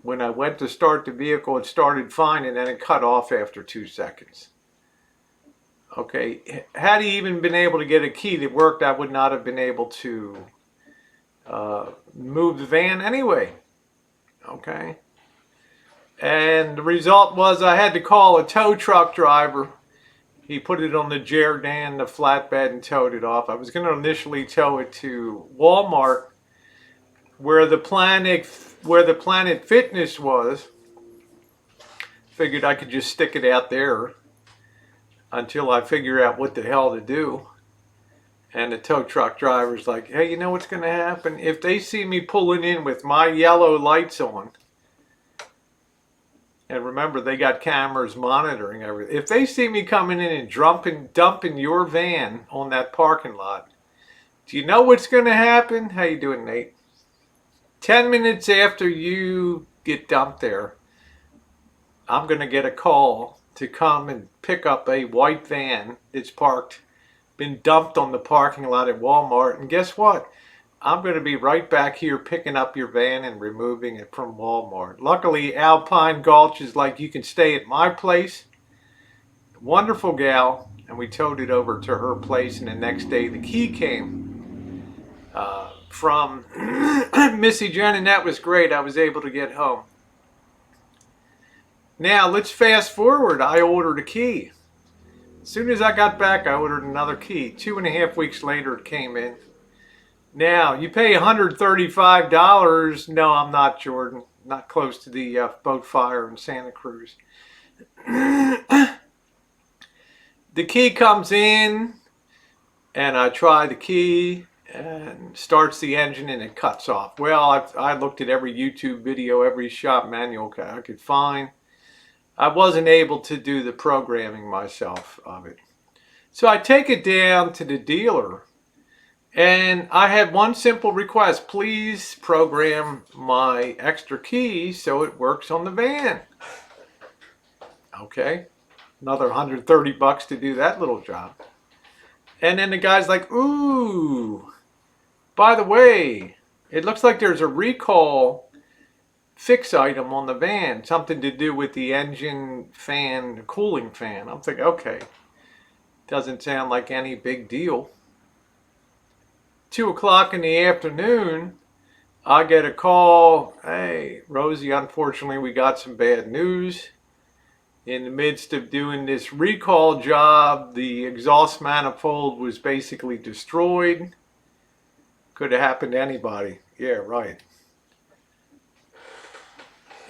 when I went to start the vehicle, it started fine and then it cut off after 2 seconds. Okay, had he even been able to get a key that worked, I would not have been able to move the van anyway. Okay, and the result was I had to call a tow truck driver. He put it on the Jerdan, the flatbed, and towed it off. I was going to initially tow it to Walmart, where the Planet Fitness was. Figured I could just stick it out there until I figure out what the hell to do. And the tow truck driver's like, hey, you know what's going to happen? If they see me pulling in with my yellow lights on, And remember, they got cameras monitoring everything. If they see me coming in and dumping your van on that parking lot, do you know what's going to happen? How you doing, Nate? 10 minutes after you get dumped there, I'm going to get a call to come and pick up a white van that's parked, been dumped on the parking lot at Walmart. And guess what? I'm going to be right back here picking up your van and removing it from Walmart. Luckily, Alpine Gulch is like, you can stay at my place. Wonderful gal. And we towed it over to her place, and the next day the key came from Missy Jenn, and that was great. I was able to get home. Now, let's fast forward. I ordered a key. As soon as I got back, I ordered another key. 2.5 weeks later, it came in. Now, you pay $135. No, I'm not, Jordan. Not close to the boat fire in Santa Cruz. The key comes in, and I try the key, and starts the engine, and it cuts off. Well, I looked at every YouTube video, every shop manual I could find. I wasn't able to do the programming myself of it. So I take it down to the dealer, and I had one simple request. Please program my extra key so it works on the van. Okay, another $130 to do that little job. And then the guy's like, ooh, by the way, it looks like there's a recall fix item on the van, something to do with the engine fan, the cooling fan. I'm thinking, okay, doesn't sound like any big deal. 2 o'clock in the afternoon, I get a call. Hey, Rosie, unfortunately, we got some bad news. In the midst of doing this recall job, the exhaust manifold was basically destroyed. Could have happened to anybody. Yeah, right.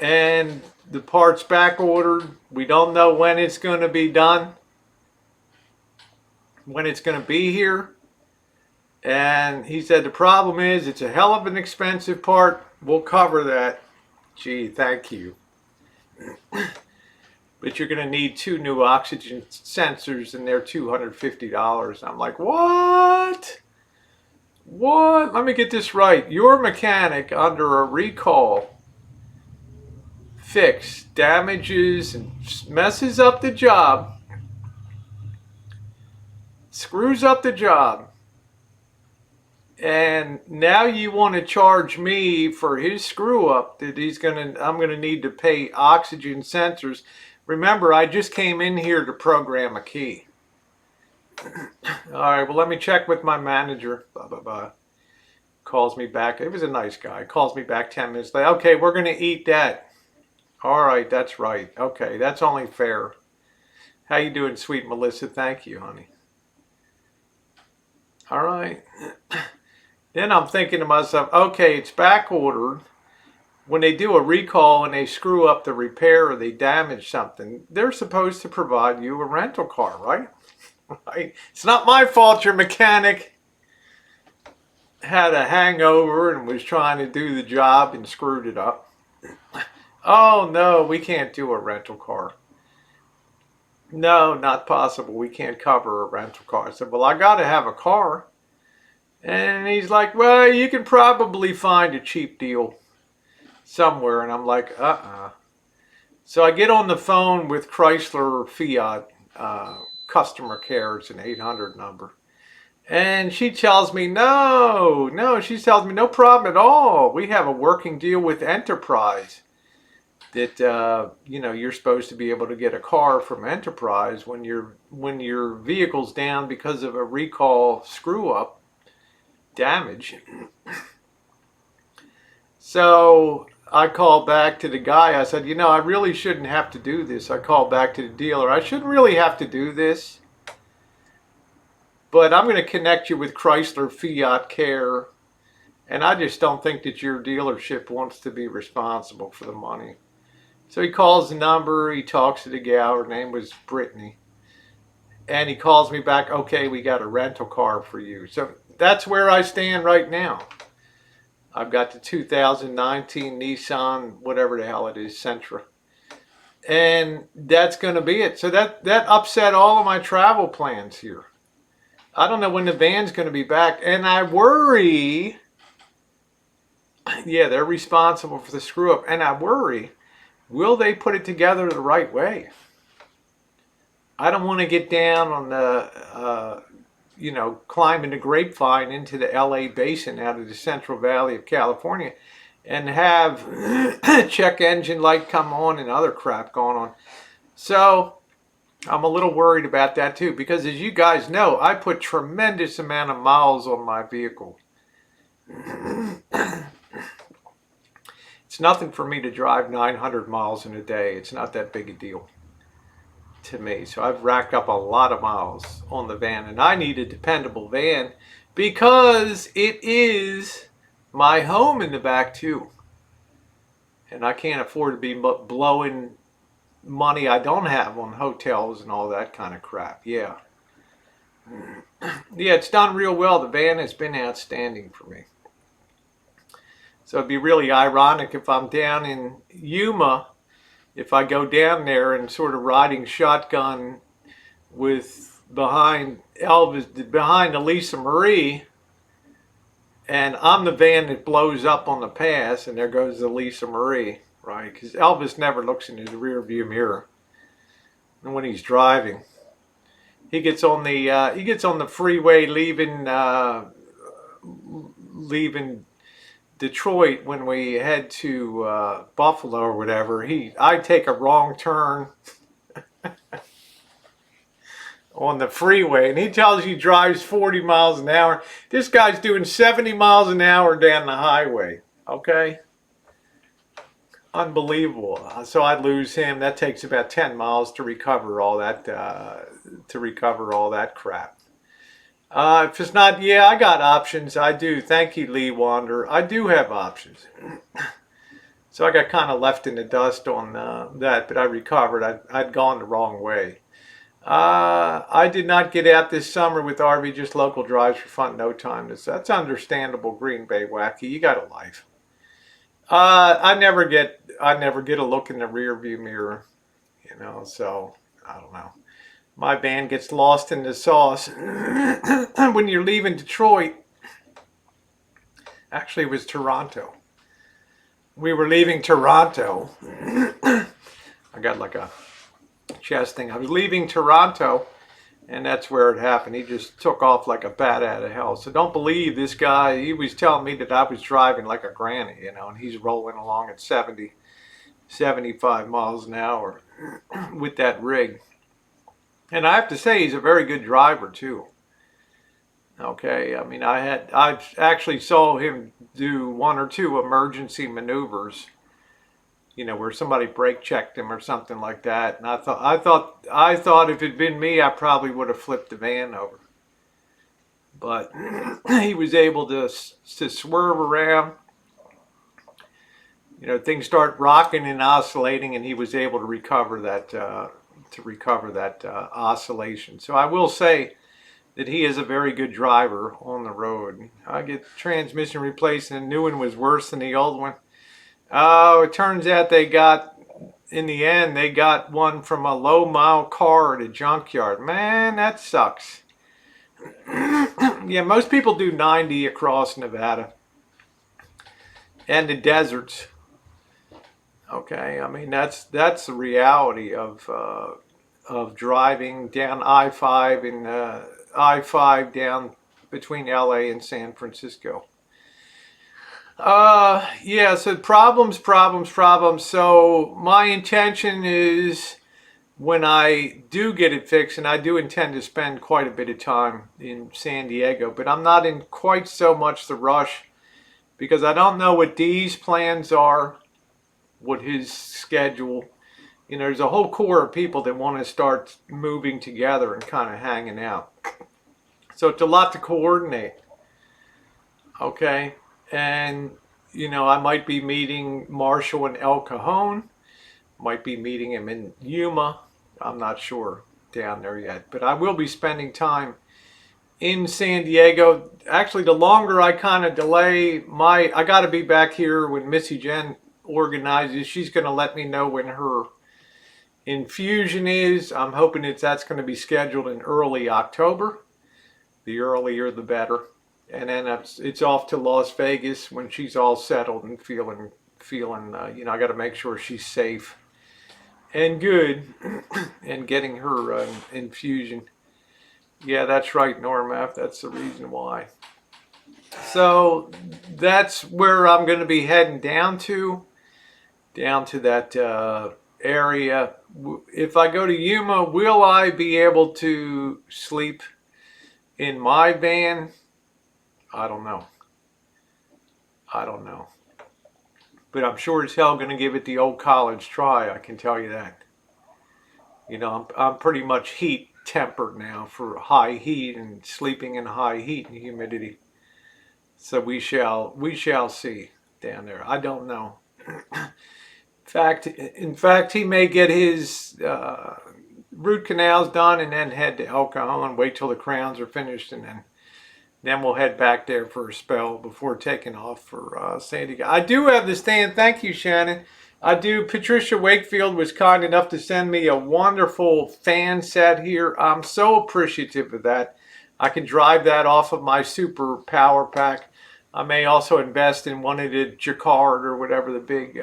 And the part's back ordered. We don't know when it's going to be done, when it's going to be here. And he said the problem is it's a hell of an expensive part. We'll cover that. Gee, thank you. But you're going to need 2 new oxygen sensors, and they're $250. I'm like, what? What? Let me get this right. Your mechanic under a recall fix damages and messes up the job, screws up the job, and now you want to charge me for his screw up that I'm gonna need to pay oxygen sensors. Remember, I just came in here to program a key. All right, well, let me check with my manager. Blah, blah, blah. Calls me back. It was a nice guy. Calls me back 10 minutes later. Okay, we're going to eat that. All right, that's right. Okay, that's only fair. How you doing, sweet Melissa? Thank you, honey. All right. Then I'm thinking to myself, okay, it's back ordered. When they do a recall and they screw up the repair or they damage something, they're supposed to provide you a rental car, right? Right? It's not my fault your mechanic had a hangover and was trying to do the job and screwed it up. Oh, no, we can't do a rental car. No, not possible. We can't cover a rental car. I said, well, I got to have a car. And he's like, well, you can probably find a cheap deal somewhere. And I'm like, So I get on the phone with Chrysler Fiat customer care. It's an 800 number. And she tells me, she tells me no problem at all. We have a working deal with Enterprise that, you're supposed to be able to get a car from Enterprise when your vehicle's down because of a recall screw up damage. So I called back to the guy. I said, I really shouldn't have to do this. I called back to the dealer. I shouldn't really have to do this, but I'm going to connect you with Chrysler Fiat Care, and I just don't think that your dealership wants to be responsible for the money. So he calls the number. He talks to the gal. Her name was Brittany. And he calls me back, okay, we got a rental car for you. So that's where I stand right now. I've got the 2019 Nissan, whatever the hell it is, Sentra. And that's going to be it. So that upset all of my travel plans here. I don't know when the van's going to be back, and I worry. Yeah, they're responsible for the screw up, and I worry, will they put it together the right way? I don't want to get down on the, climbing the grapevine into the LA basin out of the Central Valley of California and have check engine light come on and other crap going on. So I'm a little worried about that too, because as you guys know, I put tremendous amount of miles on my vehicle. It's nothing for me to drive 900 miles in a day. It's not that big a deal to me. So I've racked up a lot of miles on the van, and I need a dependable van because it is my home in the back too. And I can't afford to be blowing money I don't have on hotels and all that kind of crap. Yeah. Yeah, it's done real well. The van has been outstanding for me. So it'd be really ironic if I'm down in Yuma, if I go down there and sort of riding shotgun with behind Elvis, behind Elisa Marie, and I'm the van that blows up on the pass, and there goes Elisa Marie, right? Because Elvis never looks in his rear view mirror when he's driving. He gets on the freeway leaving Detroit when we head to Buffalo or whatever. I take a wrong turn on the freeway, and he tells you he drives 40 miles an hour. This guy's doing 70 miles an hour down the highway. Okay, unbelievable. So I lose him. That takes about 10 miles to recover all that crap. If it's not, yeah, I got options. I do. Thank you, Lee Wander. I do have options. So I got kind of left in the dust on that, but I recovered. I'd gone the wrong way. I did not get out this summer with RV, just local drives for fun, no time. That's understandable, Green Bay Wacky. You got a life. I never get a look in the rear view mirror, so I don't know. My van gets lost in the sauce when you're leaving Detroit. Actually, it was Toronto. We were leaving Toronto. I got like a chest thing. I was leaving Toronto, and that's where it happened. He just took off like a bat out of hell. So don't believe this guy. He was telling me that I was driving like a granny, and he's rolling along at 70, 75 miles an hour with that rig. And I have to say, he's a very good driver too. Okay, I mean, I actually saw him do one or two emergency maneuvers, where somebody brake checked him or something like that. And I thought if it'd been me, I probably would have flipped the van over. But he was able to swerve around. Things start rocking and oscillating, and he was able to recover that oscillation. So I will say that he is a very good driver on the road. I get transmission replaced, and the new one was worse than the old one. Oh, it turns out in the end, they got one from a low mile car at a junkyard. Man, that sucks. Yeah, most people do 90 across Nevada and the deserts. Okay, I mean, that's the reality of driving down I-5 and I-5 down between LA and San Francisco. Yeah, so problems. So my intention is, when I do get it fixed, and I do intend to spend quite a bit of time in San Diego, but I'm not in quite so much the rush, because I don't know what Dee's plans are, what his schedule. There's a whole core of people that want to start moving together and kind of hanging out. So it's a lot to coordinate. Okay. And, I might be meeting Marshall in El Cajon. Might be meeting him in Yuma. I'm not sure down there yet. But I will be spending time in San Diego. Actually, the longer I kind of delay, I got to be back here when Missy Jenn organizes. She's going to let me know when her infusion is. I'm hoping that's going to be scheduled in early October. The earlier the better. And then it's off to Las Vegas when she's all settled and feeling. I got to make sure she's safe and good, and getting her infusion. Yeah, that's right, Norma. That's the reason why. So that's where I'm going to be heading down to that area. If I go to Yuma, will I be able to sleep in my van? I don't know. But I'm sure as hell going to give it the old college try. I can tell you that. I'm pretty much heat tempered now for high heat and sleeping in high heat and humidity. So we shall see down there. I don't know. In fact, he may get his root canals done and then head to El Cajon and wait till the crowns are finished, and then we'll head back there for a spell before taking off for San Diego. I do have the stand. Thank you, Shannon. I do. Patricia Wakefield was kind enough to send me a wonderful fan set here. I'm so appreciative of that. I can drive that off of my super power pack. I may also invest in one of the Jacquard or whatever the big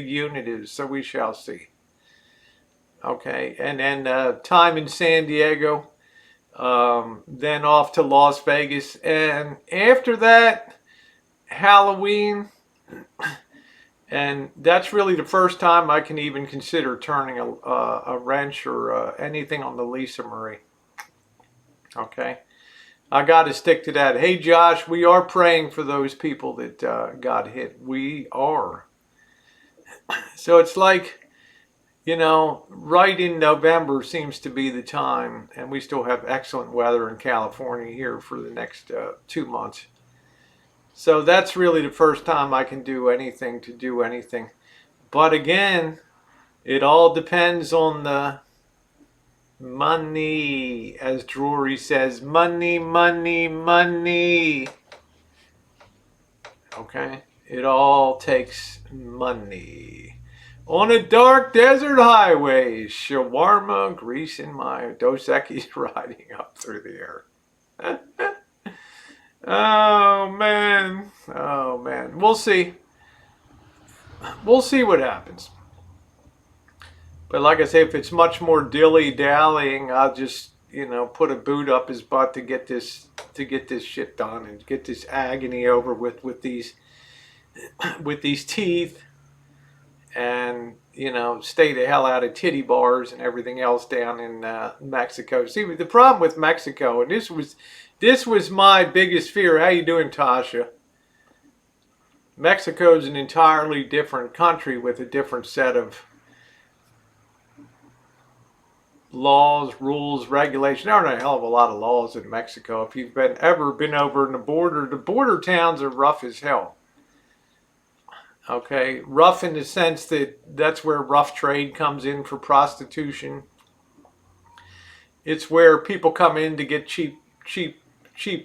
unit is. So we shall see. Okay, and then time in San Diego, then off to Las Vegas, and after that, Halloween. And that's really the first time I can even consider turning a wrench or anything on the Lisa Marie. Okay. I got to stick to that. Hey, Josh, we are praying for those people that got hit. We are. So it's like, right in November seems to be the time, and we still have excellent weather in California here for the next 2 months. So that's really the first time I can do anything. But again, it all depends on the money, as Drury says. Money, money, money. Okay? It all takes money. On a dark desert highway, shawarma, grease in my Dos Equis riding up through the air. Oh, man. We'll see. We'll see what happens. But like I say, if it's much more dilly-dallying, I'll just, put a boot up his butt to get this shit done and get this agony over with these teeth, and stay the hell out of titty bars and everything else down in Mexico. See, the problem with Mexico, and this was my biggest fear. How you doing, Tasha? Mexico's an entirely different country with a different set of laws, rules, regulations. There aren't a hell of a lot of laws in Mexico. If you've ever been over in the border towns are rough as hell. Okay, rough in the sense that's where rough trade comes in for prostitution. It's where people come in to get cheap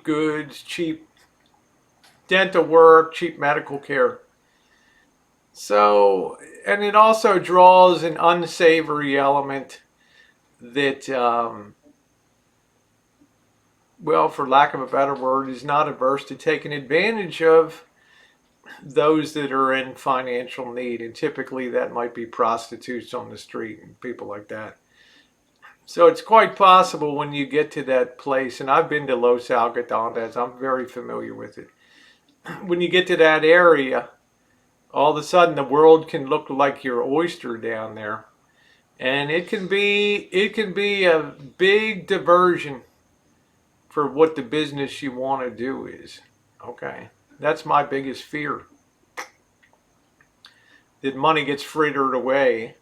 goods, cheap dental work, cheap medical care. So, and it also draws an unsavory element that, for lack of a better word, is not averse to taking advantage of those that are in financial need. And typically that might be prostitutes on the street and people like that. So it's quite possible when you get to that place, and I've been to Los Algodones, I'm very familiar with it. When you get to that area, all of a sudden the world can look like your oyster down there. And it can be a big diversion for what the business you want to do is. Okay, that's my biggest fear. That money gets frittered away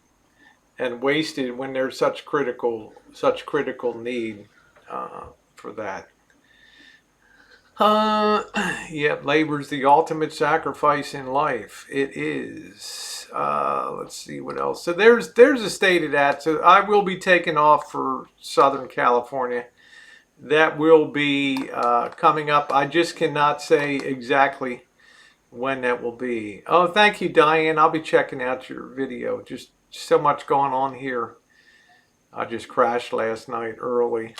and wasted when there's such critical need for that. Labor's the ultimate sacrifice in life. It is. Let's see what else. So there's a state of that. So I will be taking off for Southern California. That will be coming up. I just cannot say exactly when that will be. Oh, thank you, Diane. I'll be checking out your video. Just so much going on here. I just crashed last night early.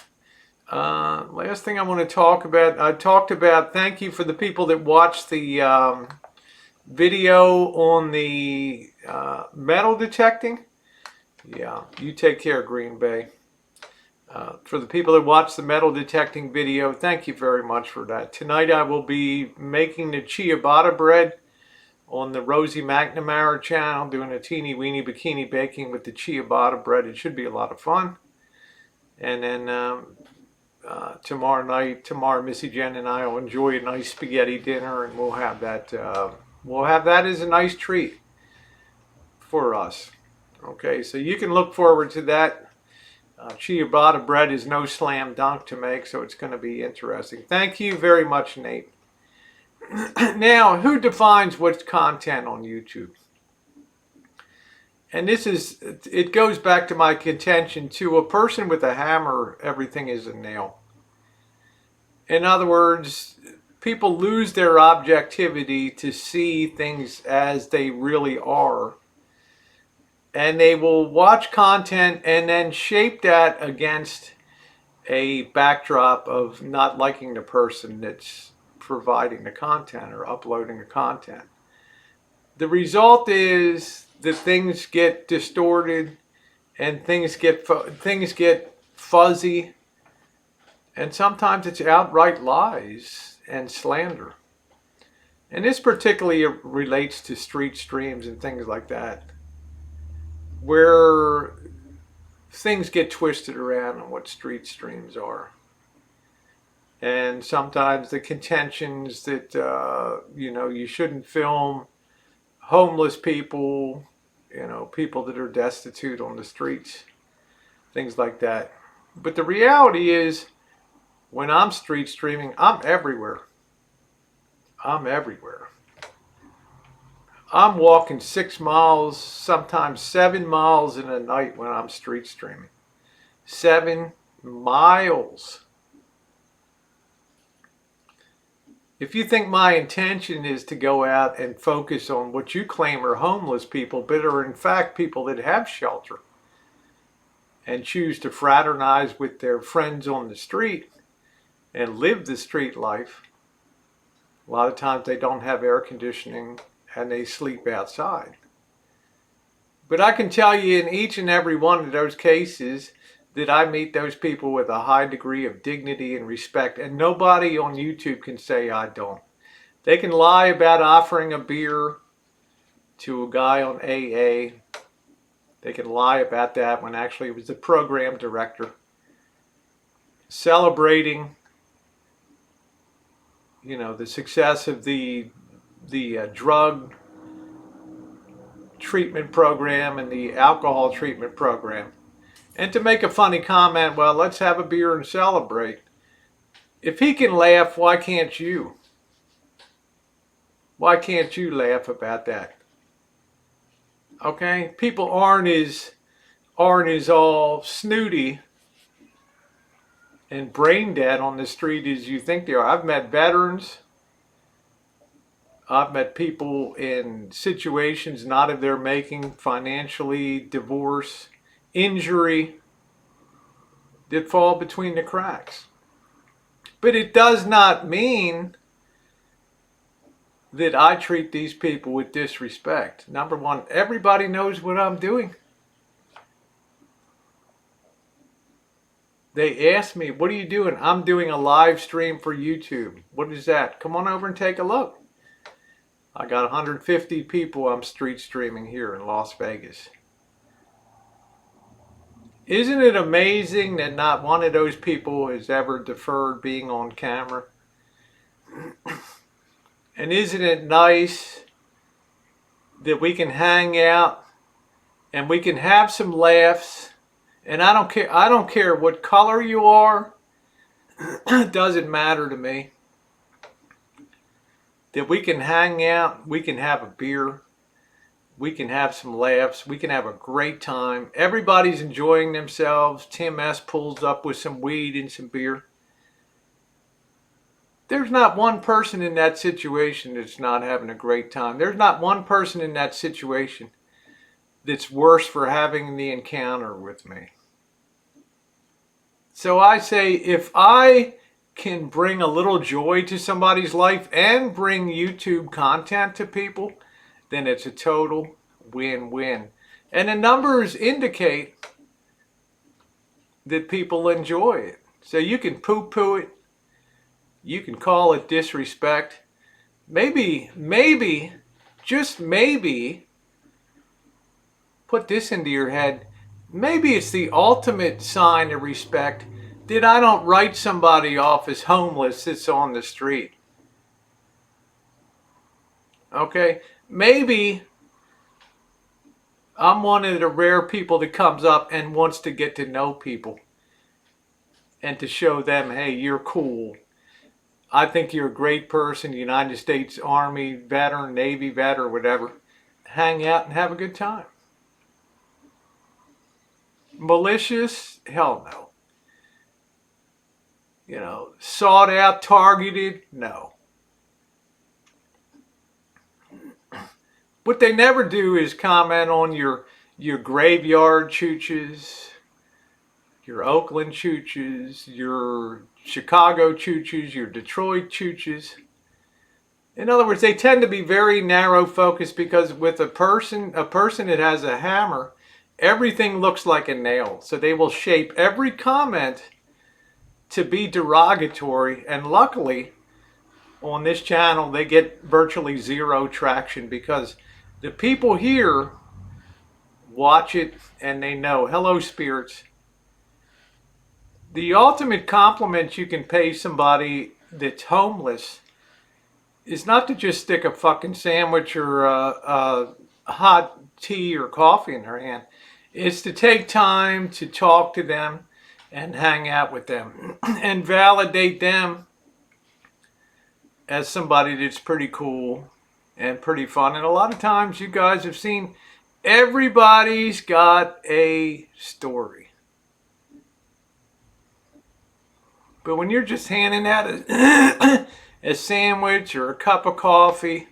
Last thing I want to talk about, I talked about, thank you for the people that watched the video on the metal detecting. Yeah, you take care, Green Bay. For the people that watched the metal detecting video, thank you very much for that. Tonight I will be making the ciabatta bread on the Rosie McNamara channel, doing a teeny weeny bikini baking with the ciabatta bread. It should be a lot of fun. And then tomorrow Missy Jenn and I will enjoy a nice spaghetti dinner, and we'll have that as a nice treat for us. Okay, so you can look forward to that. Ciabatta bread is no slam dunk to make, so it's going to be interesting. Thank you very much, Nate. Now, who defines what's content on YouTube? And it goes back to my contention, to a person with a hammer, everything is a nail. In other words, people lose their objectivity to see things as they really are. And they will watch content and then shape that against a backdrop of not liking the person that's providing the content or uploading the content. The result is that things get distorted and things get fuzzy, and sometimes it's outright lies and slander. And this particularly relates to street streams and things like that, where things get twisted around on what street streams are. And sometimes the contentions that, you shouldn't film homeless people, people that are destitute on the streets, things like that. But the reality is, when I'm street streaming, I'm everywhere. I'm everywhere. I'm walking 6 miles, sometimes 7 miles in a night when I'm street streaming. 7 miles. If you think my intention is to go out and focus on what you claim are homeless people, but are in fact people that have shelter and choose to fraternize with their friends on the street and live the street life, a lot of times they don't have air conditioning and they sleep outside. But I can tell you, in each and every one of those cases, that I meet those people with a high degree of dignity and respect, and nobody on YouTube can say I don't. They can lie about offering a beer to a guy on AA. They can lie about that when actually it was the program director. Celebrating, the success of the drug treatment program and the alcohol treatment program. And to make a funny comment, well, let's have a beer and celebrate. If he can laugh, why can't you? Why can't you laugh about that? Okay? People aren't as all snooty and brain dead on the street as you think they are. I've met veterans. I've met people in situations not of their making, financially, divorce, injury, that fall between the cracks. But it does not mean that I treat these people with disrespect. Number one, everybody knows what I'm doing. They ask me, what are you doing? I'm doing a live stream for YouTube. What is that? Come on over and take a look. I got 150 people I'm street streaming here in Las Vegas. Isn't it amazing that not one of those people has ever deferred being on camera? And isn't it nice that we can hang out and we can have some laughs? And I don't care what color you are. It doesn't matter to me. That we can hang out, we can have a beer, we can have some laughs, we can have a great time. Everybody's enjoying themselves. Tim S. pulls up with some weed and some beer. There's not one person in that situation that's not having a great time. There's not one person in that situation that's worse for having the encounter with me. So I say, if I can bring a little joy to somebody's life and bring YouTube content to people, then it's a total win-win. And the numbers indicate that people enjoy it. So you can poo-poo it. You can call it disrespect. Maybe, just maybe, put this into your head. Maybe it's the ultimate sign of respect that I don't write somebody off as homeless that's on the street. Okay? Maybe I'm one of the rare people that comes up and wants to get to know people and to show them, hey, you're cool. I think you're a great person, United States Army veteran, Navy vet, or whatever. Hang out and have a good time. Malicious? Hell no. You know, sought out, targeted? No. What they never do is comment on your graveyard chooches, your Oakland chooches, your Chicago chooches, your Detroit chooches. In other words, they tend to be very narrow focused, because with a person that has a hammer, everything looks like a nail. So they will shape every comment to be derogatory, and luckily on this channel they get virtually zero traction, because the people here watch it and they know, hello spirits. The ultimate compliment you can pay somebody that's homeless is not to just stick a fucking sandwich or a hot tea or coffee in their hand. It's to take time to talk to them and hang out with them and validate them as somebody that's pretty cool and pretty fun. And a lot of times you guys have seen, everybody's got a story. But when you're just handing out a sandwich or a cup of coffee,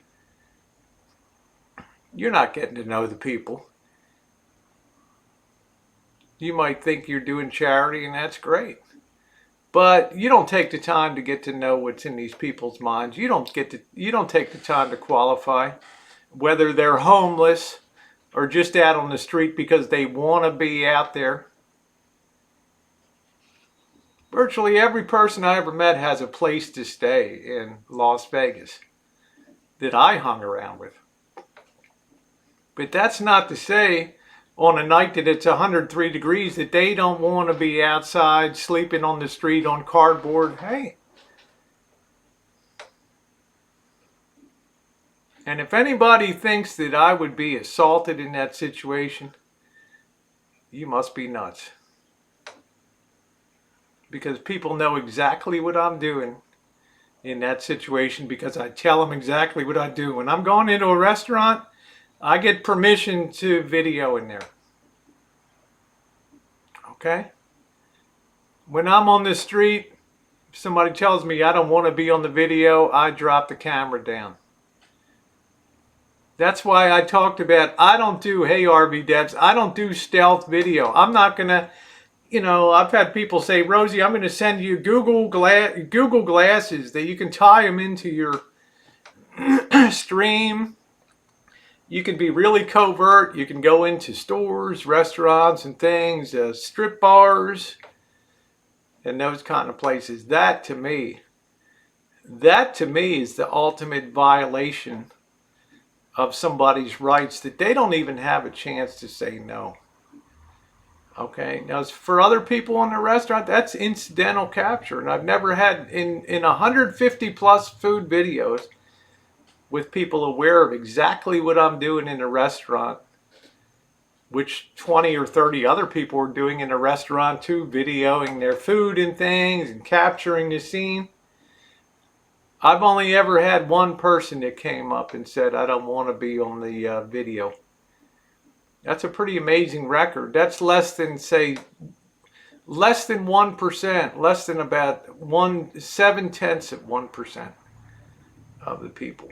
you're not getting to know the people. You might think you're doing charity, and that's great. But you don't take the time to get to know what's in these people's minds. You don't take the time to qualify whether they're homeless or just out on the street because they want to be out there. Virtually every person I ever met has a place to stay in Las Vegas that I hung around with. But that's not to say on a night that it's 103 degrees that they don't want to be outside sleeping on the street on cardboard. Hey. And if anybody thinks that I would be assaulted in that situation, you must be nuts. Because people know exactly what I'm doing in that situation, because I tell them exactly what I do. When I'm going into a restaurant, I get permission to video in there. Okay? When I'm on the street, if somebody tells me I don't want to be on the video, I drop the camera down. That's why I talked about, I don't do, hey RV devs, I don't do stealth video. I'm not going to, you know, I've had people say, Rosie, I'm going to send you Google glasses that you can tie them into your stream. You can be really covert. You can go into stores, restaurants and things, strip bars, and those kind of places. That to me is the ultimate violation of somebody's rights, that they don't even have a chance to say no. Okay, now for other people in the restaurant, that's incidental capture. And I've never had, in 150 plus food videos with people aware of exactly what I'm doing in a restaurant, which 20 or 30 other people are doing in a restaurant too, videoing their food and things and capturing the scene. I've only ever had one person that came up and said, I don't want to be on the video. That's a pretty amazing record. That's less than, say, Less than 1%, less than about 7/10% of the people.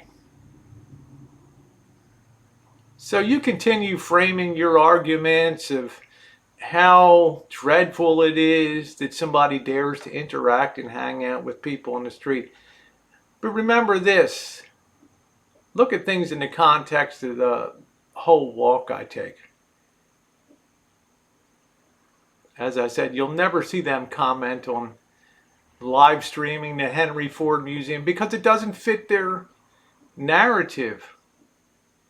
So you continue framing your arguments of how dreadful it is that somebody dares to interact and hang out with people on the street. But remember this, look at things in the context of the whole walk I take. As I said, you'll never see them comment on live streaming the Henry Ford Museum because it doesn't fit their narrative.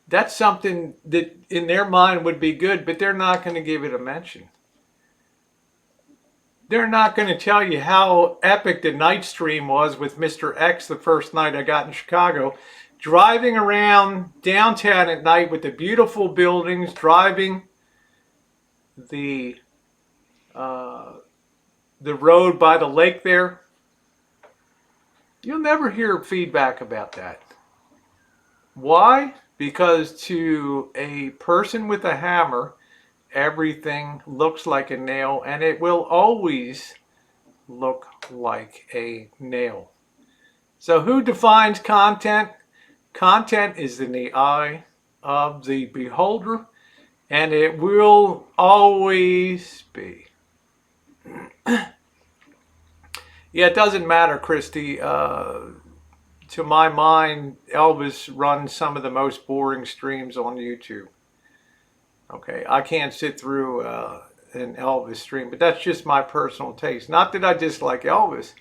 That's something that in their mind would be good, but they're not going to give it a mention. They're not going to tell you how epic the night stream was with Mr. X the first night I got in Chicago, driving around downtown at night with the beautiful buildings, driving the road by the lake there. You'll never hear feedback about that. Why? Because to a person with a hammer, everything looks like a nail, and it will always look like a nail. So who defines content? Content is in the eye of the beholder, and it will always be. Yeah, it doesn't matter, Christy. To my mind, Elvis runs some of the most boring streams on YouTube. Okay, I can't sit through an Elvis stream, but that's just my personal taste. Not that I dislike Elvis.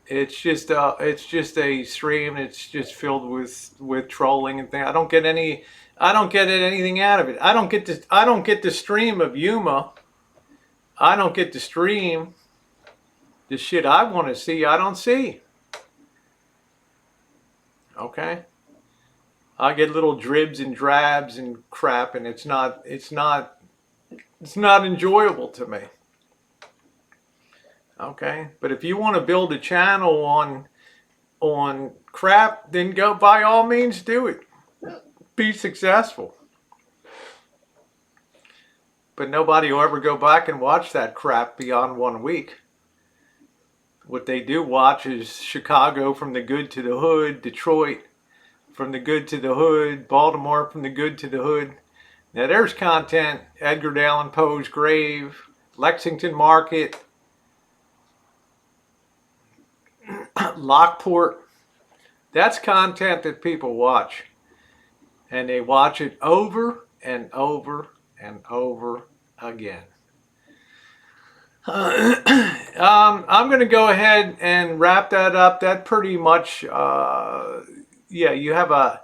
It's just a stream. It's just filled with trolling and things. I don't get anything out of it. I don't get the stream of Yuma. I don't get to stream the shit I want to see. I don't see. Okay. I get little dribs and drabs and crap, and it's not enjoyable to me. Okay, but if you want to build a channel on crap, then go, by all means do it. Be successful. But nobody will ever go back and watch that crap beyond 1 week. What they do watch is Chicago from the good to the hood, Detroit from the good to the hood, Baltimore from the good to the hood. Now there's content. Edgar Allan Poe's grave, Lexington Market, Lockport. That's content that people watch. And they watch it over and over and over again. I'm going to go ahead and wrap that up. That pretty much, yeah, you have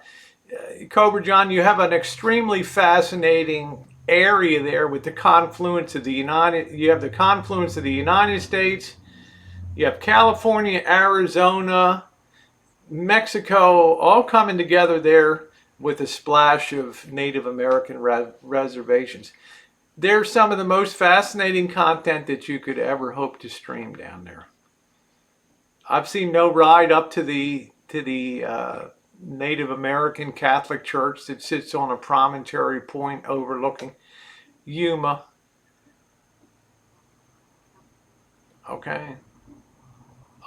Cobra John, you have an extremely fascinating area there with the confluence of you have the confluence of the United States, you have California, Arizona, Mexico, all coming together there with a splash of Native American reservations. They're some of the most fascinating content that you could ever hope to stream down there. I've seen no ride up to the Native American Catholic Church that sits on a promontory point overlooking Yuma. Okay.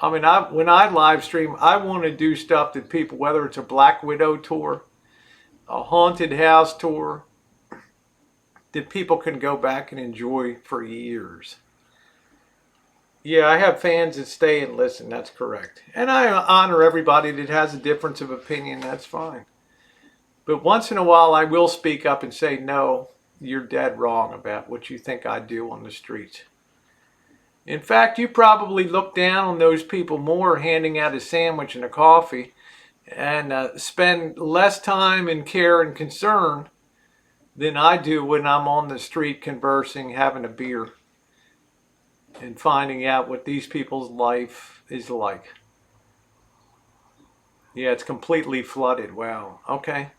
I mean, when I live stream, I want to do stuff that people, whether it's a Black Widow tour, a haunted house tour, that people can go back and enjoy for years. Yeah, I have fans that stay and listen. That's correct. And I honor everybody that has a difference of opinion. That's fine. But once in a while, I will speak up and say, no, you're dead wrong about what you think I do on the streets. In fact, you probably look down on those people more handing out a sandwich and a coffee and spend less time and care and concern than I do when I'm on the street conversing, having a beer, and finding out what these people's life is like. Yeah, it's completely flooded. Wow. Okay.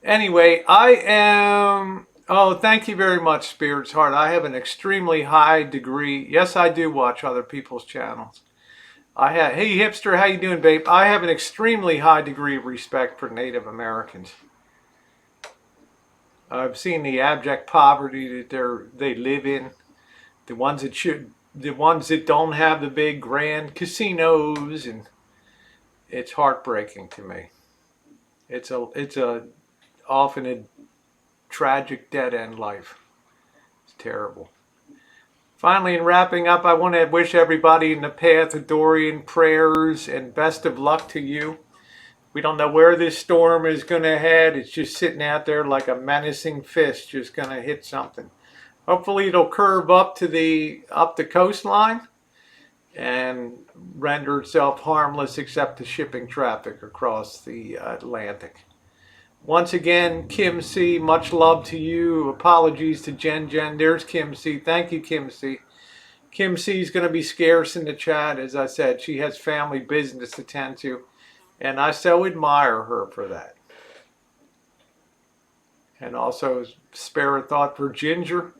Anyway, oh, thank you very much, Spirit's Heart. I have an extremely high degree. Yes, I do watch other people's channels. Hey, hipster, how you doing, babe? I have an extremely high degree of respect for Native Americans. I've seen the abject poverty that they live in. The ones that don't have the big grand casinos, and it's heartbreaking to me. It's a often a tragic dead end life. It's terrible. Finally, in wrapping up, I want to wish everybody in the path of Dorian prayers and best of luck to you. We don't know where this storm is going to head. It's just sitting out there like a menacing fist, just going to hit something. Hopefully, it'll curve up the coastline and render itself harmless except to shipping traffic across the Atlantic. Once again, Kim C, much love to you. Apologies to Jen. There's Kim C. Thank you, Kim C. Kim C is going to be scarce in the chat. As I said, she has family business to tend to, and I so admire her for that. And also spare a thought for Ginger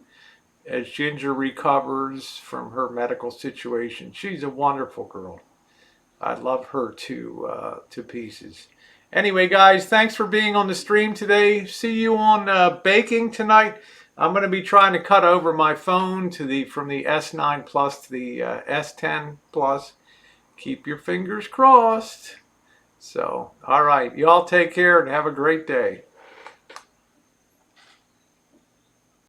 as Ginger recovers from her medical situation. She's a wonderful girl. I love her to pieces. Anyway, guys, thanks for being on the stream today. See you on baking tonight. I'm going to be trying to cut over my phone from the S9 Plus to the S10 Plus. Keep your fingers crossed. So, all right, y'all take care and have a great day.